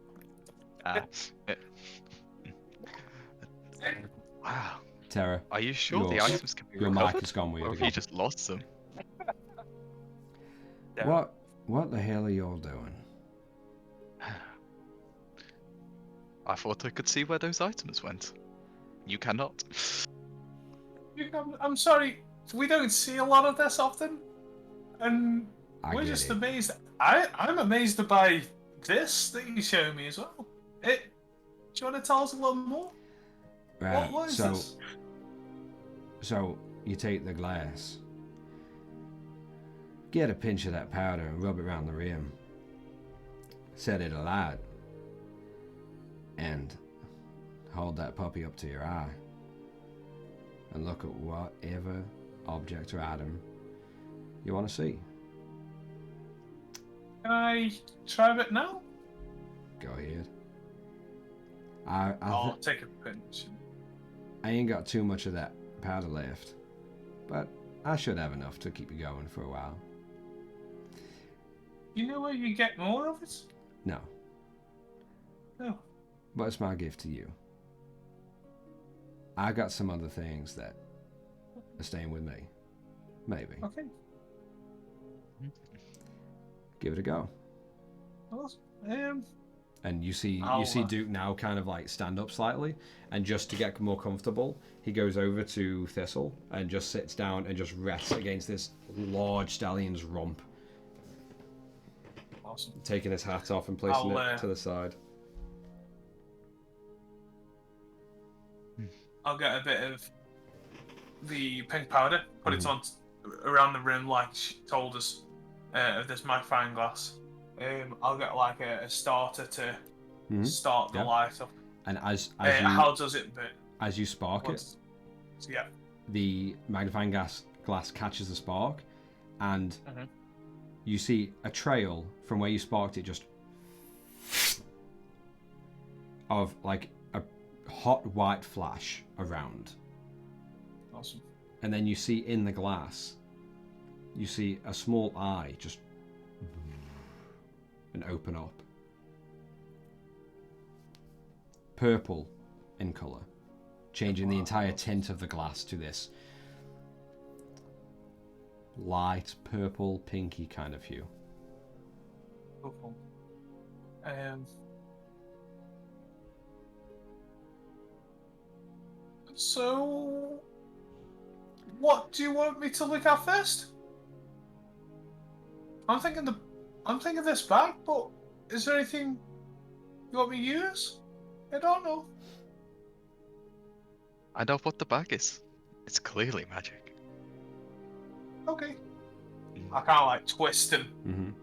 Wow. Terror. Are you sure the items can be Your recovered? mic has gone weird Or have again. you just lost them? Yeah. What the hell are y'all doing? I thought I could see where those items went. You cannot. I'm sorry, we don't see a lot of this often, and I we're get just it. amazed. I'm amazed by this that you show me as well. Do you want to tell us a little more? Right, What is so this? so you take the glass, get a pinch of that powder and rub it around the rim, set it alight, and hold that puppy up to your eye. and look at whatever object or item you want to see. Can I try it now? Go ahead. I'll take a pinch. I ain't got too much of that powder left, but I should have enough to keep you going for a while. You know where you get more of it? No, No. but it's my gift to you. I got some other things that are staying with me. Maybe. Okay. Give it a go. Awesome. And you see I'll, Duke now kind of like stand up slightly, and just to get more comfortable, he goes over to Thistle and just sits down and just rests against this large stallion's rump, Awesome. taking his hat off and placing it to the side. I'll get a bit of the pink powder, put it on around the rim like she told us of this magnifying glass. I'll get like a starter to start the light up. And as how does it burn? As you spark it, yeah, the magnifying glass catches the spark, and you see a trail from where you sparked it, just of like a hot white flash around. Awesome. And then you see in the glass, you see a small eye just and open up. Purple in colour, changing the entire tint of the glass to this light purple, pinky kind of hue. Cool. So, what do you want me to look at first? I'm thinking this bag, but is there anything you want me to use? I don't know. I know what the bag is. It's clearly magic. Okay. I kind of like twist and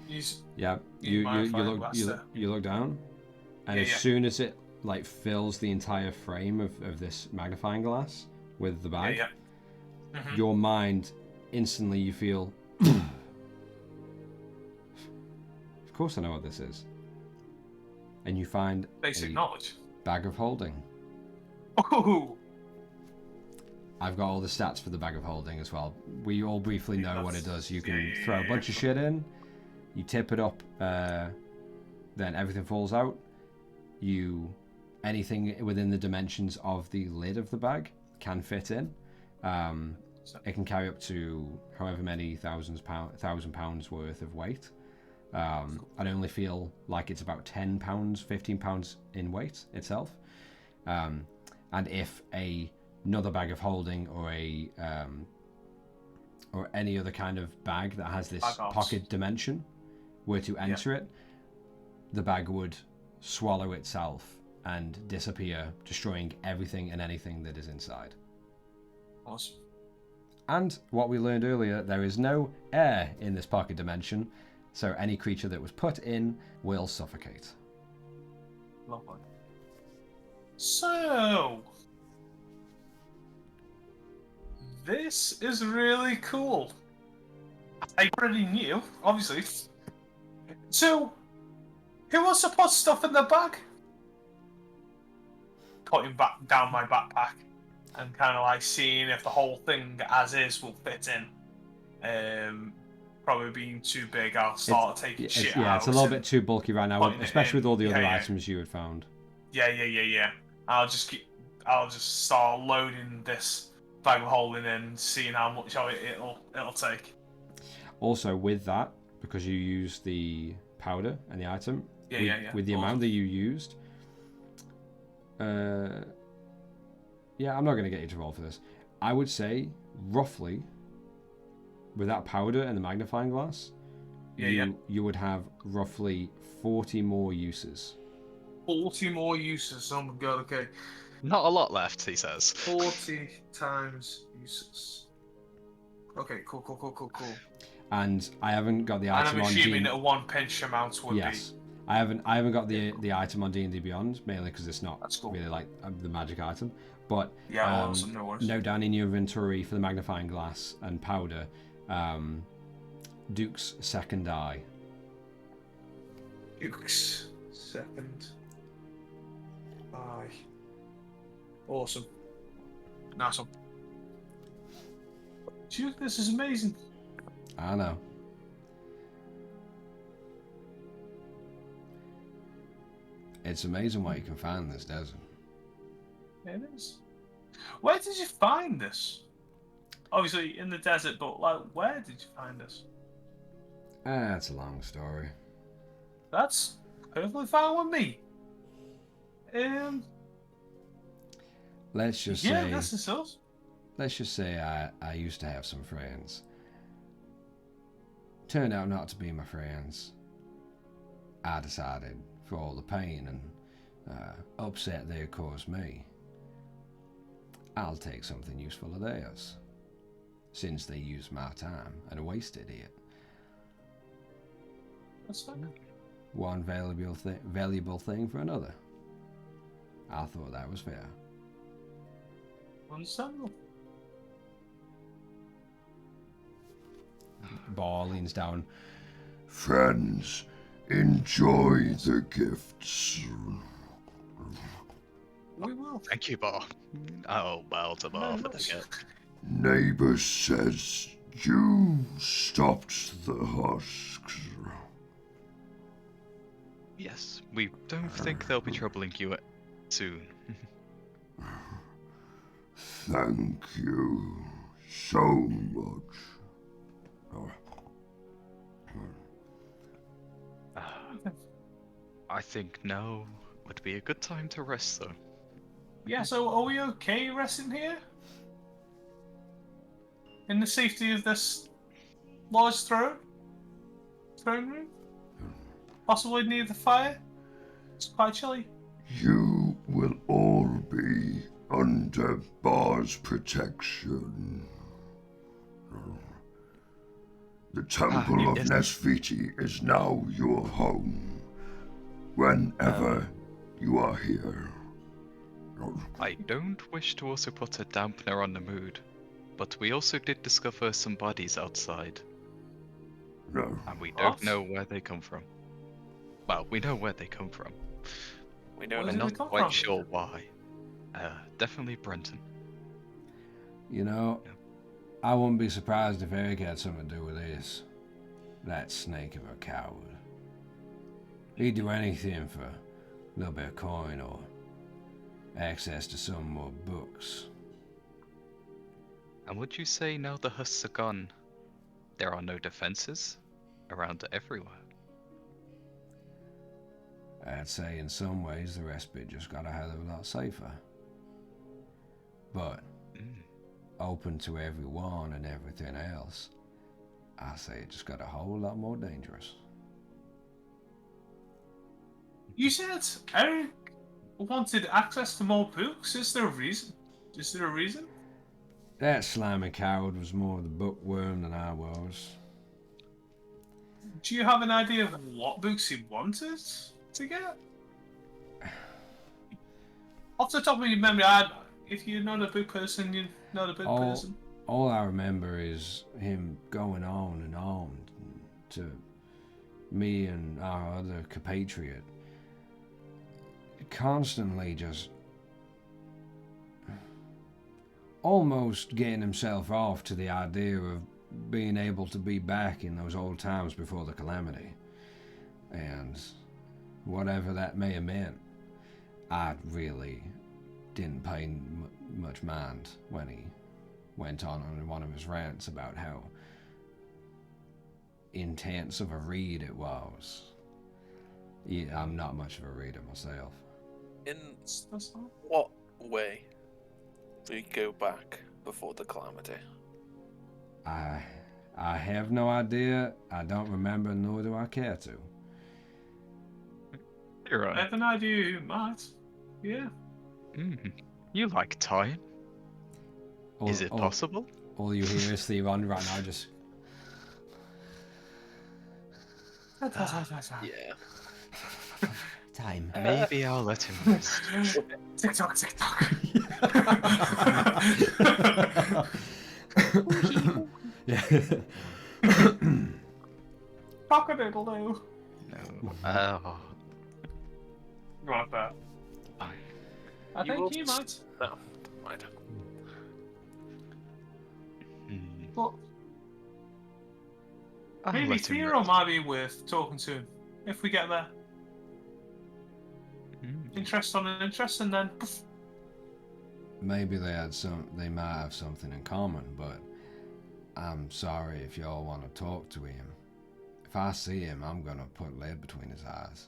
use. Yeah, you look down, and as soon as it like fills the entire frame of this magnifying glass with the bag, your mind instantly you feel. Of course, I know what this is. And you find basic knowledge. Bag of holding. Oh. I've got all the stats for the bag of holding as well. We all briefly know what it does. You can throw a bunch of shit in, you tip it up, then everything falls out. Anything within the dimensions of the lid of the bag can fit in. It can carry up to however many thousand pounds worth of weight. I'd only feel like it's about 10 pounds, 15 pounds in weight itself. And if another bag of holding or any other kind of bag that has this pocket dimension were to enter it, the bag would swallow itself and disappear, destroying everything and anything that is inside. Awesome. And what we learned earlier, there is no air in this pocket dimension, so any creature that was put in will suffocate. Lovely. So, this is really cool. I already knew, obviously. So, who wants to put stuff in the bag? Putting back down my backpack and kind of like seeing if the whole thing as is will fit in. Probably being too big, I'll start taking shit out. Yeah, it's a little bit too bulky right now, especially with all the other items you had found. Yeah. I'll just start loading this bag of holding in, seeing how much of it it'll take. Also, with that, because you used the powder and the item, with the amount that you used, I'm not going to get you to roll for this. I would say, roughly, with that powder and the magnifying glass, you would have roughly 40 more uses. 40 more uses, oh my god, okay. Not a lot left, he says. 40 times uses. Okay, cool. And I haven't got the item on. And I'm assuming that a one pinch amount would be. Yes. I haven't got the item on D&D Beyond, mainly because it's not That's cool. really like the magic item. But Yeah, awesome, no worries. note down in your inventory for the magnifying glass and powder, Duke's second eye. Duke's second eye. Awesome. Nice one. Duke, this is amazing. I know. It's amazing what you can find in this desert. It is. Where did you find this? Obviously in the desert, but like, where did you find this? That's a long story. That's perfectly fine with me. Let's just Yeah, say, that's the source. let's just say I used to have some friends. Turned out not to be my friends. I decided, for all the pain and upset they had caused me, I'll take something useful of theirs, since they used my time and wasted it. That's fine. One valuable thing for another. I thought that was fair. Understandable. Bar leans down. Friends, enjoy the gifts. We will. Thank you, Bar. Oh, well, to Bar for the gift. Neighbor says you stopped the husks. Yes, we don't think they'll be troubling you soon. Thank you so much. I think now would be a good time to rest, though. Yeah, so are we okay resting here? In the safety of this large throne room? Possibly near the fire? It's quite chilly. You will all be under Bar's protection. The Temple of yes. Nesviti is now your home. Whenever you are here. I don't wish to also put a dampener on the mood, but we also did discover some bodies outside, No. and we don't What? know where they come from. Well, we know where they come from. We know Where We're did that. they not come quite from? sure why. Definitely Brenton. You know, I wouldn't be surprised if Eric had something to do with this. That snake of a coward. He'd do anything for a little bit of coin or access to some more books. And would you say now the husks are gone, there are no defenses around everywhere? I'd say in some ways the respite just got a hell of a lot safer. But open to everyone and everything else, I say it just got a whole lot more dangerous. You said Eric wanted access to more books. Is there a reason? Is there a reason? That slimy coward was more of the bookworm than I was. Do you have an idea of what books he wanted to get? Off the top of your memory, if you're not a book person, you're not a book person. All I remember is him going on and on to me and our other compatriot. Constantly just almost getting himself off to the idea of being able to be back in those old times before the calamity. And whatever that may have meant, I really didn't pay much mind when he went on one of his rants about how intense of a read it was. Yeah, I'm not much of a reader myself. In what way do you go back before the calamity? I have no idea. I don't remember, nor do I care to. You're I right. have an idea you might. Yeah. You like time? Is it possible? All you hear is Theron right now just... Yeah. time. Maybe I'll let him rest. TikTok, TikTok. Yeah. Cock-a-doodle-doo. No. You want that? Fine. I You think will you might. No, don't mind. But I'll maybe let him Tiro rest. might be worth talking to him if we get there. Interest on an interest, and then poof. Maybe they might have something in common, but I'm sorry if y'all want to talk to him. If I see him, I'm gonna put lead between his eyes.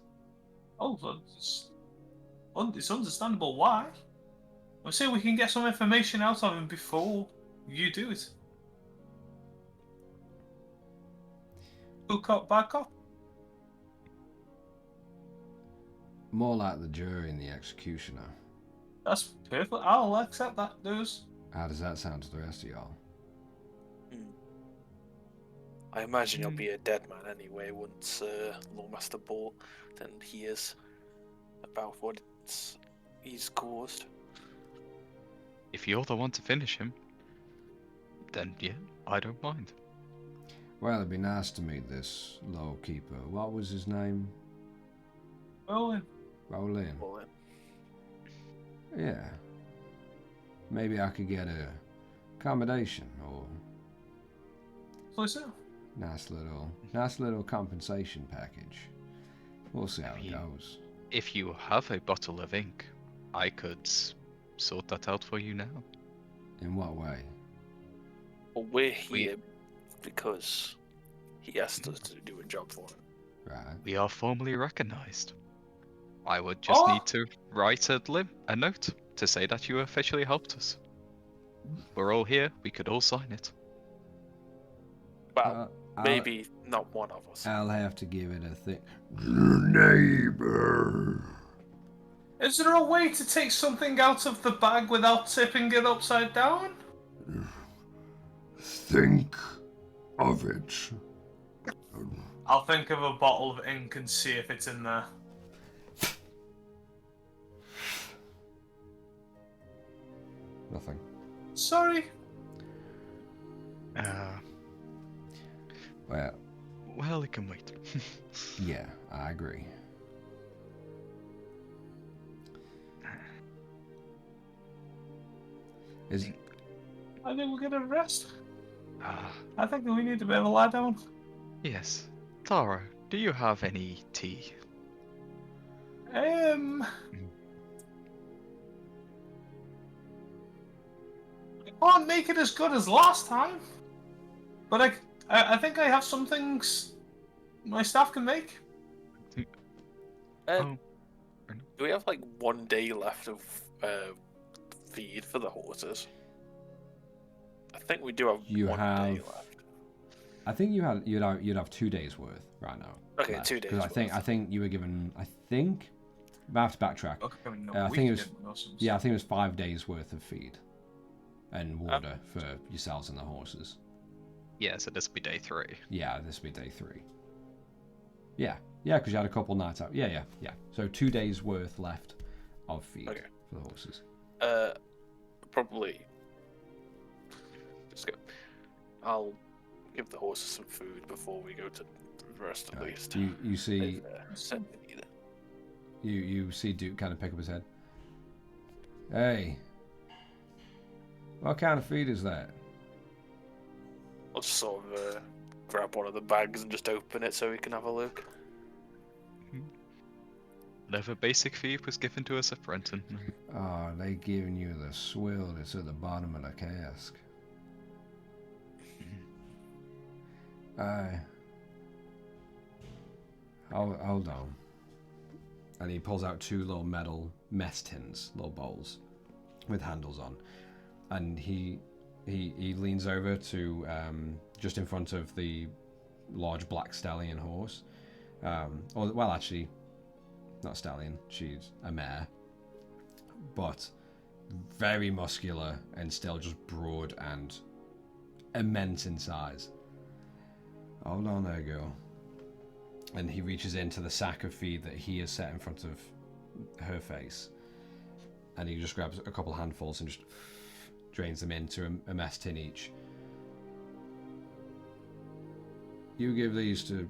Oh, it's understandable why. We'll see if we can get some information out of him before you do it. Good cop, bad cop. More like the jury and the executioner. That's perfect. I'll accept that, dudes. How does that sound to the rest of y'all? I imagine he'll be a dead man anyway once Lawmaster Ball then hears about what he's caused. If you're the one to finish him, then yeah, I don't mind. Well, it'd be nice to meet this low keeper. What was his name? Rolling. Rollin. Well, Yeah. Maybe I could get a accommodation or So. nice little compensation package. We'll see how it goes. If you have a bottle of ink, I could sort that out for you now. In what way? well, we're here because he asked us to do a job for him. Right. We are formally recognized. I would just need to write a note to say that you officially helped us. We're all here, we could all sign it. Well, maybe not one of us. I'll have to give it a think. Neighbor. Is there a way to take something out of the bag without tipping it upside down? Think of it. I'll think of a bottle of ink and see if it's in there. Nothing. Sorry. Well, it can wait. Yeah, I agree. I think we're gonna rest. Ah, I think we need a bit of a lie down. yes. Taro, do you have any tea? I can't make it as good as last time, but I think I have some things my staff can make. Oh, Do we have like 1 day left of feed for the horses? I think we do have You 1 day have- left. I think you'd have 2 days worth right now. Okay, 2 days. Because I think you were given. I have to backtrack. Okay, no, I we think it was. didn't know some Yeah, I stuff. think it was 5 days worth of feed and water for yourselves and the horses. yeah, so this will be day 3. Yeah, this will be day 3. Yeah, because you had a couple nights out. Yeah. So 2 days worth left of feed for the horses. Probably. Just go. I'll give the horses some food before we go to rest at least. You see Said they need it. you see Duke kind of pick up his head. Hey, what kind of feed is that? I'll just sort of grab one of the bags and just open it so we can have a look. Whatever basic feed was given to us at Brenton. Oh, they giving you the swill that's at the bottom of the cask. Hold on. And he pulls out 2 little metal mess tins, little bowls, with handles on. And he leans over to just in front of the large black stallion horse. Actually, not stallion, she's a mare. But very muscular and still just broad and immense in size. Hold on there, girl. and he reaches into the sack of feed that he has set in front of her face, and he just grabs a couple handfuls and just drains them into a mess tin each. You give these to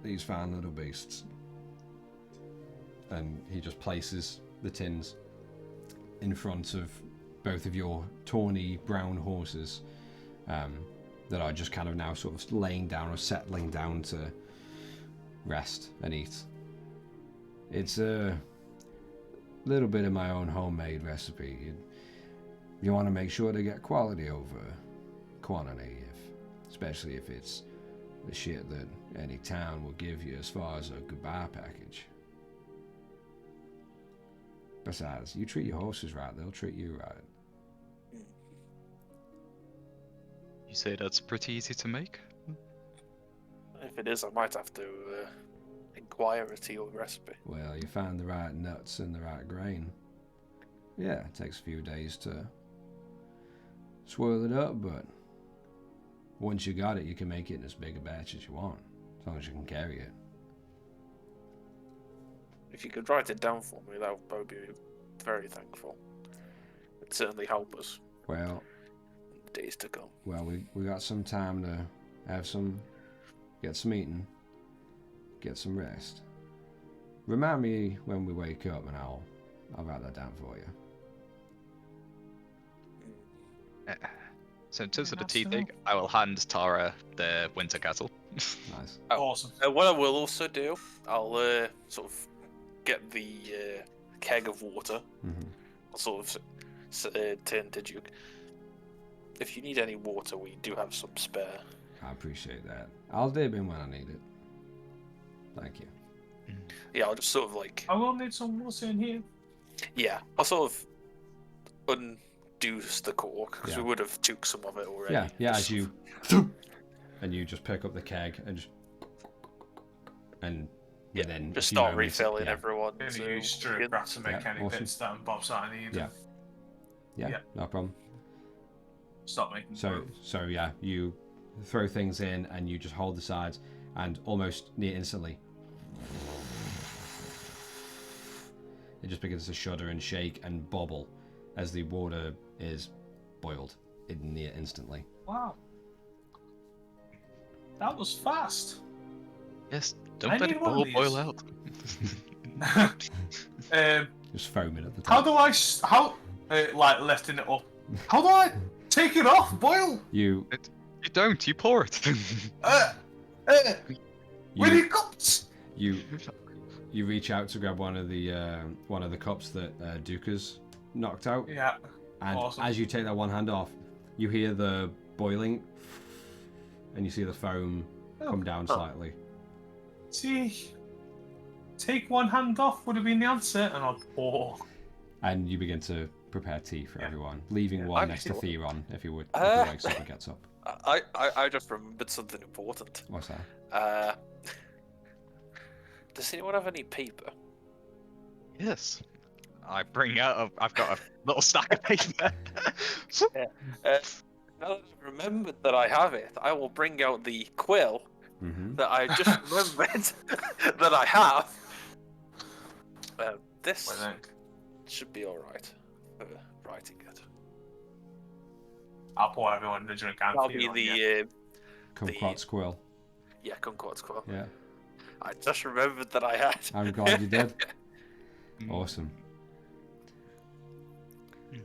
these fine little beasts. And he just places the tins in front of both of your tawny brown horses that are just kind of now sort of laying down or settling down to rest and eat. It's a little bit of my own homemade recipe. You want to make sure to get quality over quantity, especially if it's the shit that any town will give you as far as a goodbye package. Besides, you treat your horses right, they'll treat you right. You say that's pretty easy to make? If it is, I might have to inquire into your recipe. Well, you find the right nuts and the right grain. Yeah, it takes a few days to swirl it up, but once you got it, you can make it in as big a batch as you want, as long as you can carry it. If you could write it down for me, that would probably be very thankful. It'd certainly help us Well, in the days to come. well, we got some time to get some eating, get some rest. Remind me when we wake up, and I'll write that down for you. So in terms of the that's tea thing, I will hand Tara the winter castle. Nice. Awesome. What I will also do, I'll sort of get the keg of water. Mm-hmm. I'll sort of turn to Duke. If you need any water, we do have some spare. I appreciate that. I'll dip in when I need it. Thank you. Yeah, I'll just sort of like... I will need some water in here. Yeah, I'll sort of undo the cork, because Yeah. we would have took some of it already. Yeah, Just as you... and you just pick up the keg and just... And within just a few start moments, refilling yeah. everyone. Maybe so use we Drew can- Craft to make Yeah, any awesome. bits that and bobs that I need. Yeah. Yeah, Yeah. no problem. Stop making So yeah, you throw things in and you just hold the sides, and almost near instantly, it just begins to shudder and shake and bubble as the water is boiled in near instantly. Wow. That was fast. Yes, I don't let need it one of boil these. out. Just foaming at the How top. do I like lifting it up? How do I take it off? Boil. You You don't, you pour it. With you your cups. you reach out to grab one of the cups that Duke has knocked out, Yeah. and Awesome. as you take that one hand off, you hear the boiling, and you see the foam come down slightly. See, take one hand off would have been the answer, and I'll pour. And you begin to prepare tea for Yeah. everyone, leaving Yeah. one I'm next to sure. Theron if he wakes up and gets up. I just remembered something important. What's that? Does anyone have any paper? Yes. I've got a little stack of paper. Now that I've remembered that I have it, I will bring out the quill Mm-hmm. that I just remembered that I have. This Well, then, should be alright for writing it. I'll pour everyone a drink. And That'll feed be on, the, yeah. Kumquat squill. Kumquat's quill. Yeah, I just remembered that I had. I'm glad you did. Awesome. And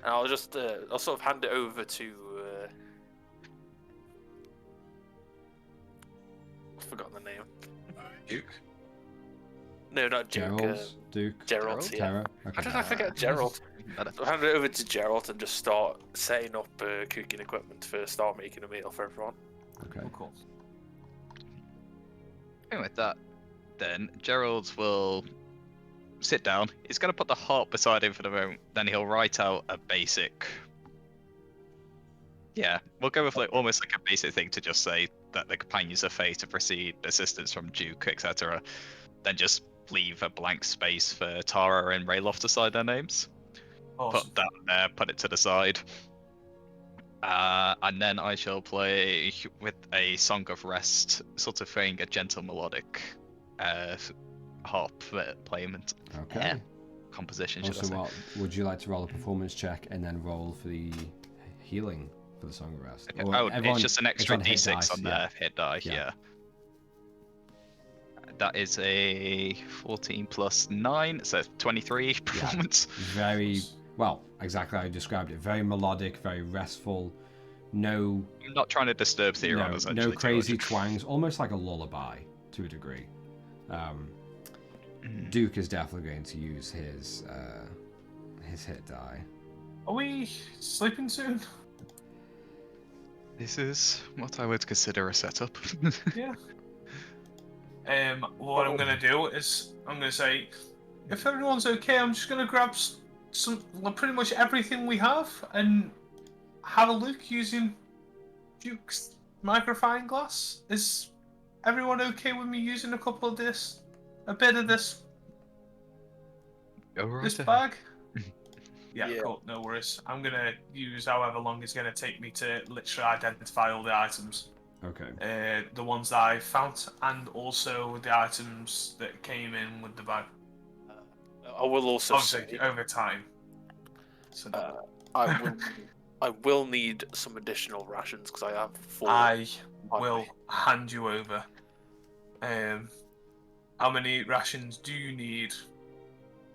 I'll just, I'll sort of hand it over to, I've forgotten the name. Duke? No, not Duke. Duke, Gerald, yeah. Tara. How Okay. did I forget Gerald? I'll hand it over to Gerald and just start setting up cooking equipment to start making a meal for everyone. Okay. Of course. And with that, then Gerald will sit down. He's going to put the heart beside him for the moment. Then he'll write out a basic. Yeah, we'll go with like almost like a basic thing to just say that the companions of fate to proceed, assistance from Duke, etc. Then just leave a blank space for Tara and Rayloft to sign their names. Awesome. Put that there, put it to the side. And then I shall play with a Song of Rest, sort of thing, a gentle melodic harp playment. Okay. Composition, should I Also, say. what would you like to roll a performance check and then roll for the healing for the Song of Rest? Okay. Or Oh, everyone- it's just an extra on hit d6 dice, on yeah. the hit die, Yeah. yeah. That is a 14 plus 9, so 23 performance. Very well, exactly how you described it. Very melodic, very restful. No, I'm not trying to disturb Theron, no, essentially. no too crazy much. twangs. Almost like a lullaby to a degree. Duke is definitely going to use his hit die. Are we sleeping soon? This is what I would consider a setup. Yeah. What I'm gonna do is I'm gonna say, if everyone's okay, I'm just gonna grab pretty much everything we have and have a look using Duke's magnifying glass. Is everyone okay with me using a couple of this, a bit of this Go right this ahead. bag? Yeah, Yeah. cool. No worries. I'm gonna use however long it's gonna take me to literally identify all the items. Okay. The ones that I found, and also the items that came in with the bag. I will also Obviously, say, over time. So I will need some additional rations because I have 4. I on will me. hand you over. How many rations do you need?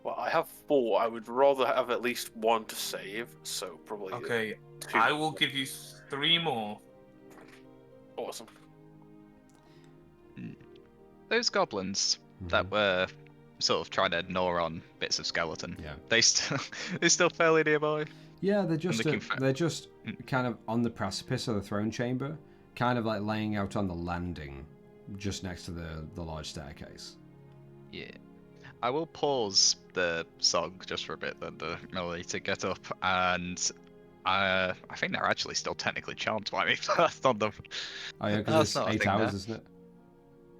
Well, I have 4. I would rather have at least 1 to save, so probably Okay, 2. I will give you 3 more. Awesome. Those goblins that were sort of trying to gnaw on bits of skeleton. Yeah. They're still fairly nearby. Yeah, they're just looking for- they're just kind of on the precipice of the throne chamber, kind of like laying out on the landing, just next to the large staircase. Yeah. I will pause the song just for a bit, then the melody to get up, and I think they're actually still technically charmed by me. That's on them. Oh yeah, because That's it's not a 8 thing hours, there. isn't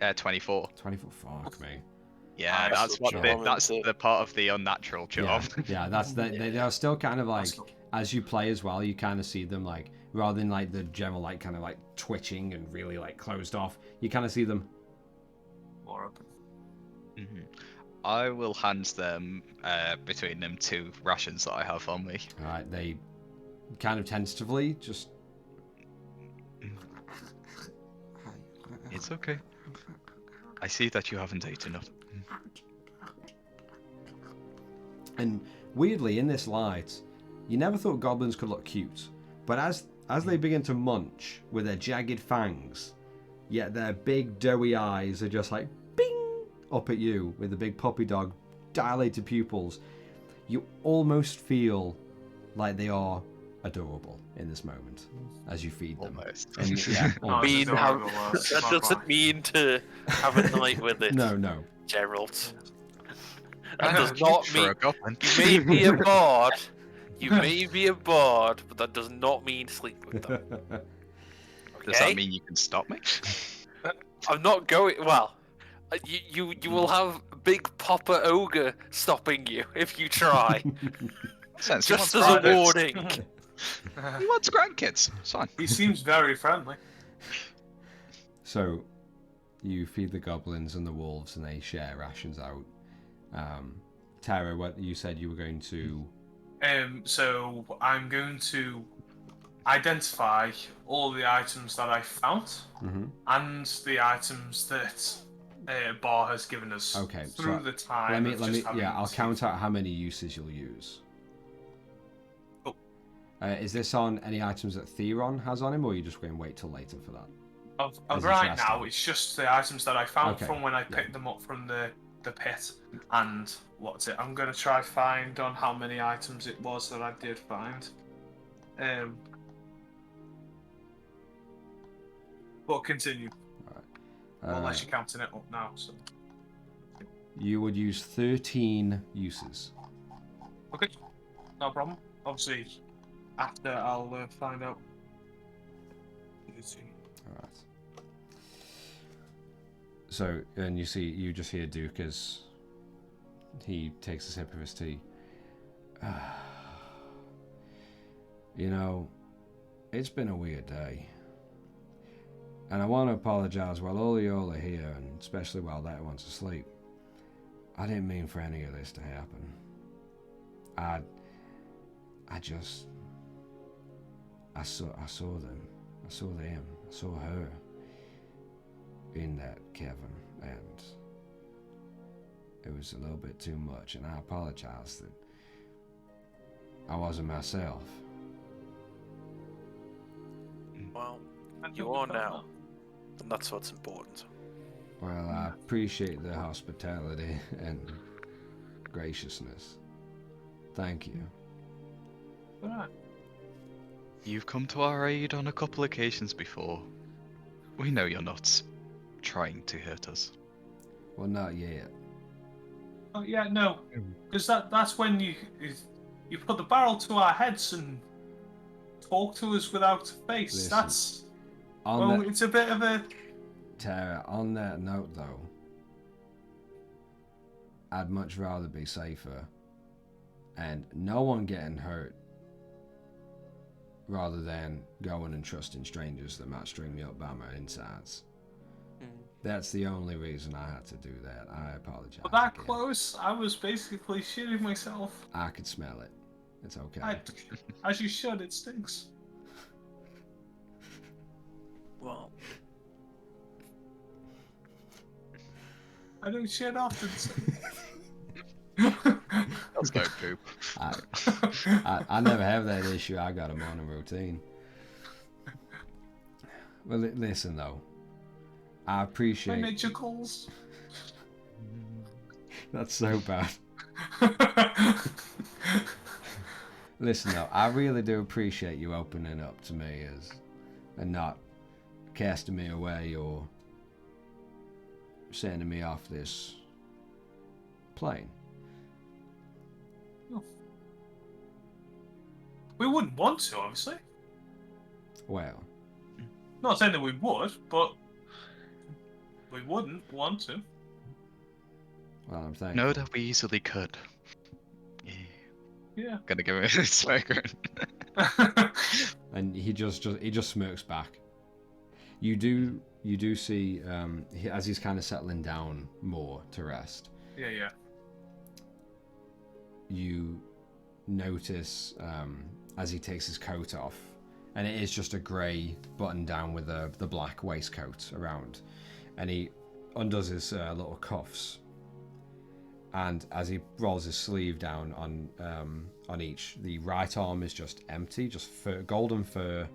it? 24. 24. Fuck me. Yeah, Nice. that's what Charm that's into- the part of the unnatural charm. Yeah, that's they are still kind of like, That's cool. as you play as well, you kind of see them like, rather than like the general like kind of like twitching and really like closed off, you kind of see them. More open. Mhm. I will hand them between them 2 rations that I have on me. All right, they kind of tentatively just. It's okay. I see that you haven't eaten enough. And weirdly, in this light, you never thought goblins could look cute, but as they begin to munch with their jagged fangs, yet their big doughy eyes are just like bing up at you with the big puppy dog dilated pupils, you almost feel like they are adorable in this moment as you feed them. Almost. And, yeah, Oh, almost. Mean it's how, adorable, that fine. doesn't mean to have a night with it, No. Gerald. I That know, does not For mean a goblin. you may be a bard. You may be a bard, but that does not mean sleep with them. Does Okay? that mean you can stop me? I'm not going. Well, you will have Big Papa Ogre stopping you if you try. Sense. Just he as wants a grandkids. warning. He wants grandkids. It's fine. He seems very friendly. So, you feed the goblins and the wolves, and they share rations out. Tara, what you said you were going to. So I'm going to identify all the items that I found and the items that Bar has given us Okay, through so the time. I'll count out how many uses you'll use. Cool. Is this on any items that Theron has on him, or are you just going to wait till later for that? Of As right it's now, resting. it's just the items that I found Okay, from when I yeah. picked them up from the pit. And what's it? I'm going to try find on how many items it was that I did find. But continue. Unless you're counting it up now. So. You would use 13 uses. Okay, no problem. Obviously, after I'll find out. Let's see. Alright. So, and you just hear Duke as he takes a sip of his tea. You know, It's been a weird day. And I want to apologise while all of y'all are here, and especially while that one's asleep. I didn't mean for any of this to happen. I saw them. I saw them. I saw her in that Kevin, and it was a little bit too much, and I apologize that I wasn't myself. Well, you are now, and that's what's important. Well, I appreciate the hospitality and graciousness. Thank you. Alright. You've come to our aid on a couple occasions before. We know you're not trying to hurt us. Well, not yet. Oh yeah, no, because that's when you put the barrel to our heads and talk to us without a face. Listen, That's On that, it's a bit of a. Tara, on that note, though, I'd much rather be safer and no one getting hurt rather than going and trusting strangers that might string me up by my insides. That's the only reason I had to do that. I apologize. But that again. close, I was basically shitting myself. I could smell it. It's okay. As you should. It stinks. Well, I don't shit often. So. That's no poop. I never have that issue. I got a morning routine. Well, listen though. I appreciate. My nature calls. That's so bad. Listen though, I really do appreciate you opening up to me and not casting me away or sending me off this plane. We wouldn't want to, obviously. Well, Not saying that we would, but we wouldn't want to. well, I'm thankful. Know that we easily could. Yeah. Gonna give it a swagger. And he just smirks back. You do see as he's kind of settling down more to rest. Yeah. You notice as he takes his coat off, and it is just a grey button down with the black waistcoat around, and he undoes his little cuffs, and as he rolls his sleeve down on each, the right arm is just empty, just golden fur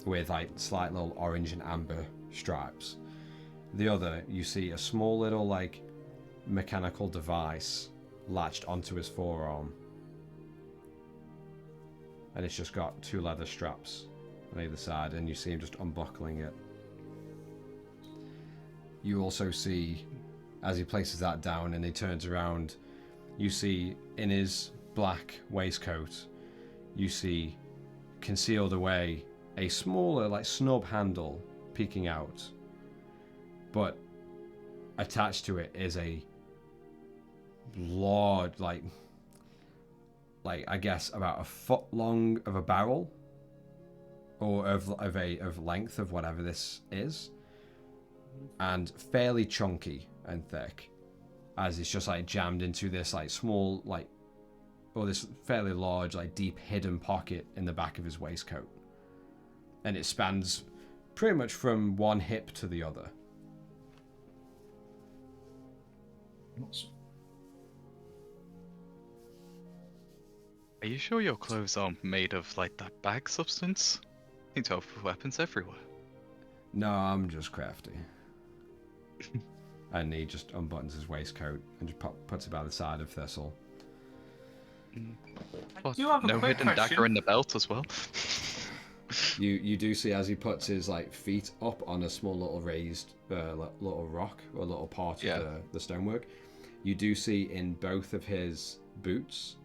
with like slight little orange and amber stripes. The other, you see a small little like mechanical device latched onto his forearm, and it's just got two leather straps on either side, and you see him just unbuckling it. You also see, as he places that down and he turns around, you see in his black waistcoat, you see concealed away a smaller like snub handle peeking out, but attached to it is a large, like I guess about a foot long of a barrel, or of length of whatever this is, and fairly chunky and thick, as it's just like jammed into this like small or this fairly large like deep hidden pocket in the back of his waistcoat, and it spans pretty much from one hip to the other. Are you sure your clothes aren't made of like that bag substance? You to have weapons everywhere. No, I'm just crafty. And he just unbuttons his waistcoat and just puts it by the side of Thistle. What? do have a No quick hidden question. dagger in the belt as well. You do see as he puts his like feet up on a small little raised little rock or little part of the stonework. You do see in both of his boots.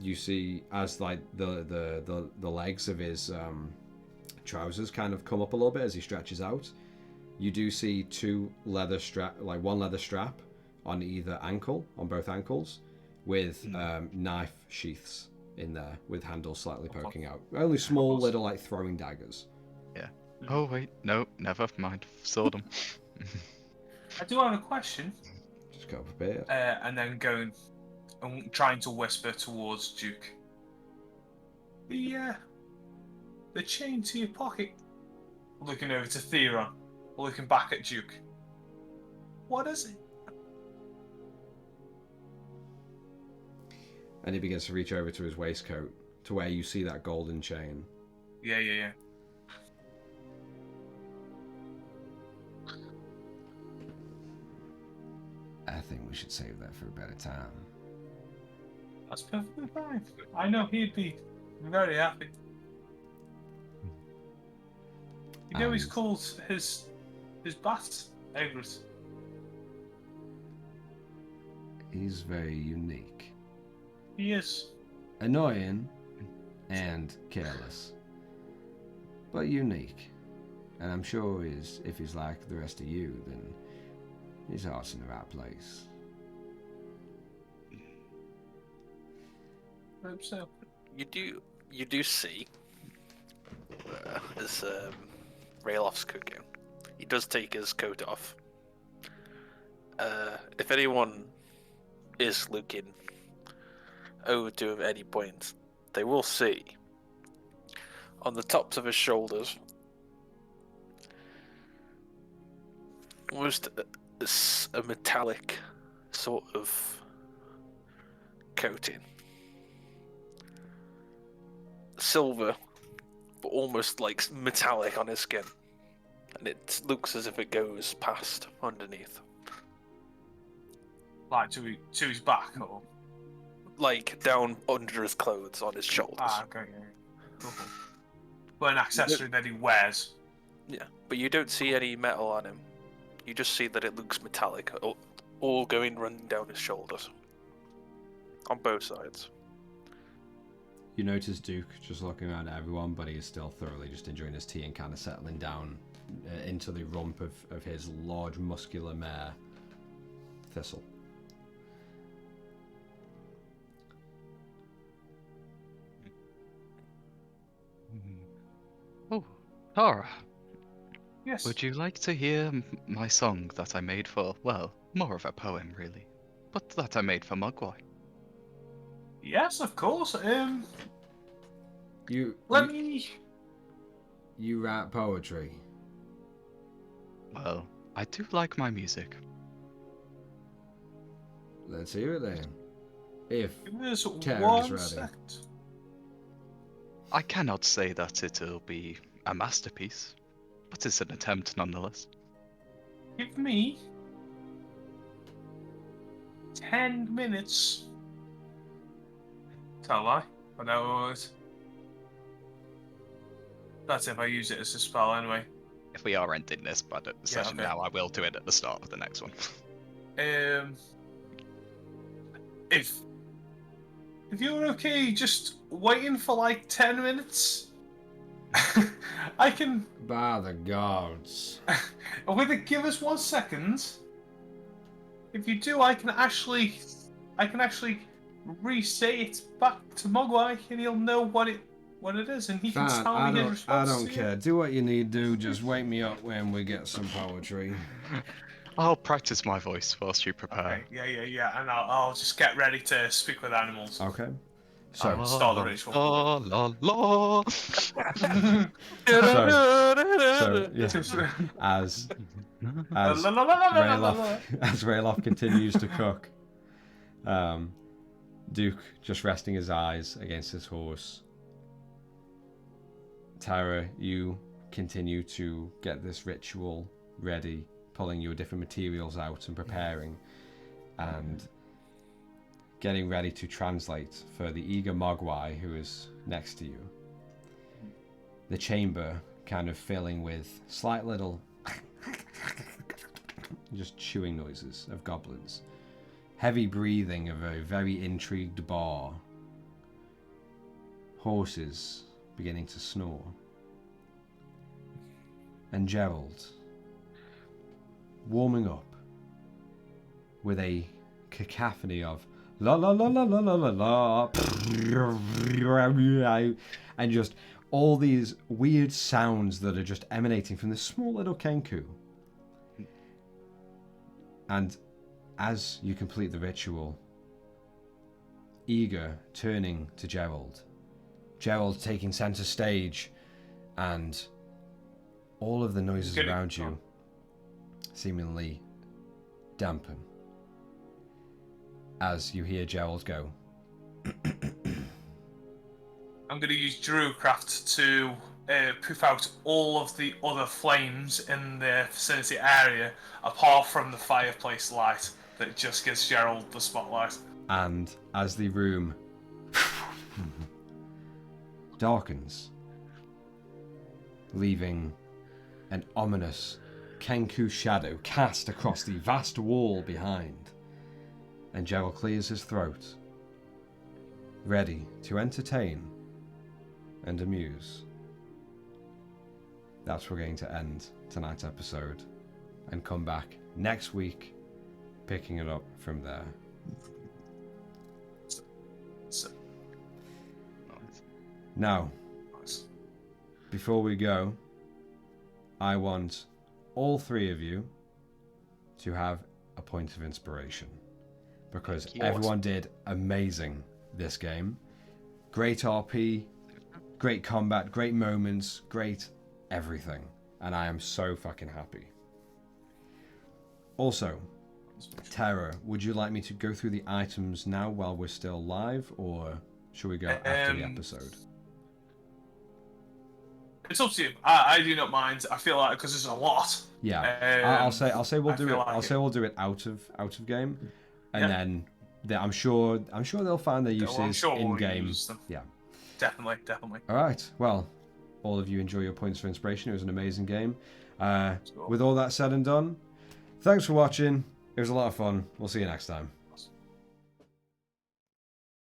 You see as like the legs of his trousers kind of come up a little bit as he stretches out. You do see one leather strap on either ankle, on both ankles, with knife sheaths in there with handles slightly poking out. Only small little like throwing daggers. Yeah. Oh wait, no, never mind. Saw them. I do have a question. Just go prepared. And then going and trying to whisper towards Duke. The chain to your pocket. Looking over to Theron, looking back at Duke. What is it? And he begins to reach over to his waistcoat to where you see that golden chain. Yeah. I think we should save that for a better time. That's perfectly fine. I know he'd be very happy. You know he's And- called his bat Egret. He's very unique. He is. Annoying and careless. But unique. And I'm sure if he's like the rest of you, then his heart's in the right place. I hope so. You do see as Rayloff's cooking. He does take his coat off. If anyone is looking over to him at any point, they will see on the tops of his shoulders almost a metallic sort of coating. Silver, but almost like metallic on his skin. And it looks as if it goes past underneath. Like to his back, or Like down under his clothes on his shoulders. okay. Cool. But an accessory that he wears. Yeah, but you don't see any metal on him. You just see that it looks metallic, all running down his shoulders. On both sides. You notice Duke just looking around at everyone, but he is still thoroughly just enjoying his tea and kind of settling down into the rump of his large muscular mare, Thistle. Oh, Tara, Yes. would you like to hear my song that I made for, well, more of a poem really, but that I made for Mugwai? Yes, of course. You write poetry. Well, I do like my music. Let's hear it then. If Give us Terry's one ready. second. I cannot say that it'll be a masterpiece, but it's an attempt nonetheless. Give me 10 minutes. Tell a lie. But no, that's if I use it as a spell anyway. If we are ending this by the session okay. now, I will do it at the start of the next one. If you're okay, just waiting for like 10 minutes, I can. by the gods. Give us 1 second. If you do, I can actually re-say it back to Mogwai, and he'll know what it is, and he can Fine, tell me his I response. don't to care. it. Do what you need to do. Just wake me up when we get some poetry. I'll practice my voice whilst you prepare. Okay, yeah, and I'll just get ready to speak with animals. Okay. So, Start the ritual. La la la. yeah, as La, la, la, la, la, la, la, la. Rayloff continues to cook, Duke just resting his eyes against his horse. Tara, you continue to get this ritual ready, pulling your different materials out and preparing, and getting ready to translate for the eager Mogwai who is next to you. The chamber kind of filling with slight little just chewing noises of goblins. Heavy breathing of a very intrigued bar. Horses beginning to snore. And Gerald warming up with a cacophony of la la la la la la la la, and just all these weird sounds that are just emanating from this small little Kenku. And as you complete the ritual, eager turning to Gerald, Gerald taking center stage, and all of the noises around you seemingly dampen as you hear Gerald go. I'm going to use Druidcraft to poof out all of the other flames in the vicinity area, apart from the fireplace light that just gives Gerald the spotlight. And as the room darkens, leaving an ominous Kenku shadow cast across the vast wall behind, and Gerald clears his throat, ready to entertain and amuse. That's where we're going to end tonight's episode and come back next week, picking it up from there. Now, before we go, I want all three of you to have a point of inspiration, because everyone did amazing this game. Great RP, great combat, great moments, great everything, and I am so fucking happy. Also, Tara, would you like me to go through the items now while we're still live, or should we go after the episode? It's up to you. I do not mind. I feel like because there's a lot. Yeah, I'll say we'll do it. I'll say we'll do it out of game, and then I'm sure they'll find their uses in game. Yeah, definitely. All right. Well, all of you enjoy your points for inspiration. It was an amazing game. With all that said and done, thanks for watching. It was a lot of fun. We'll see you next time.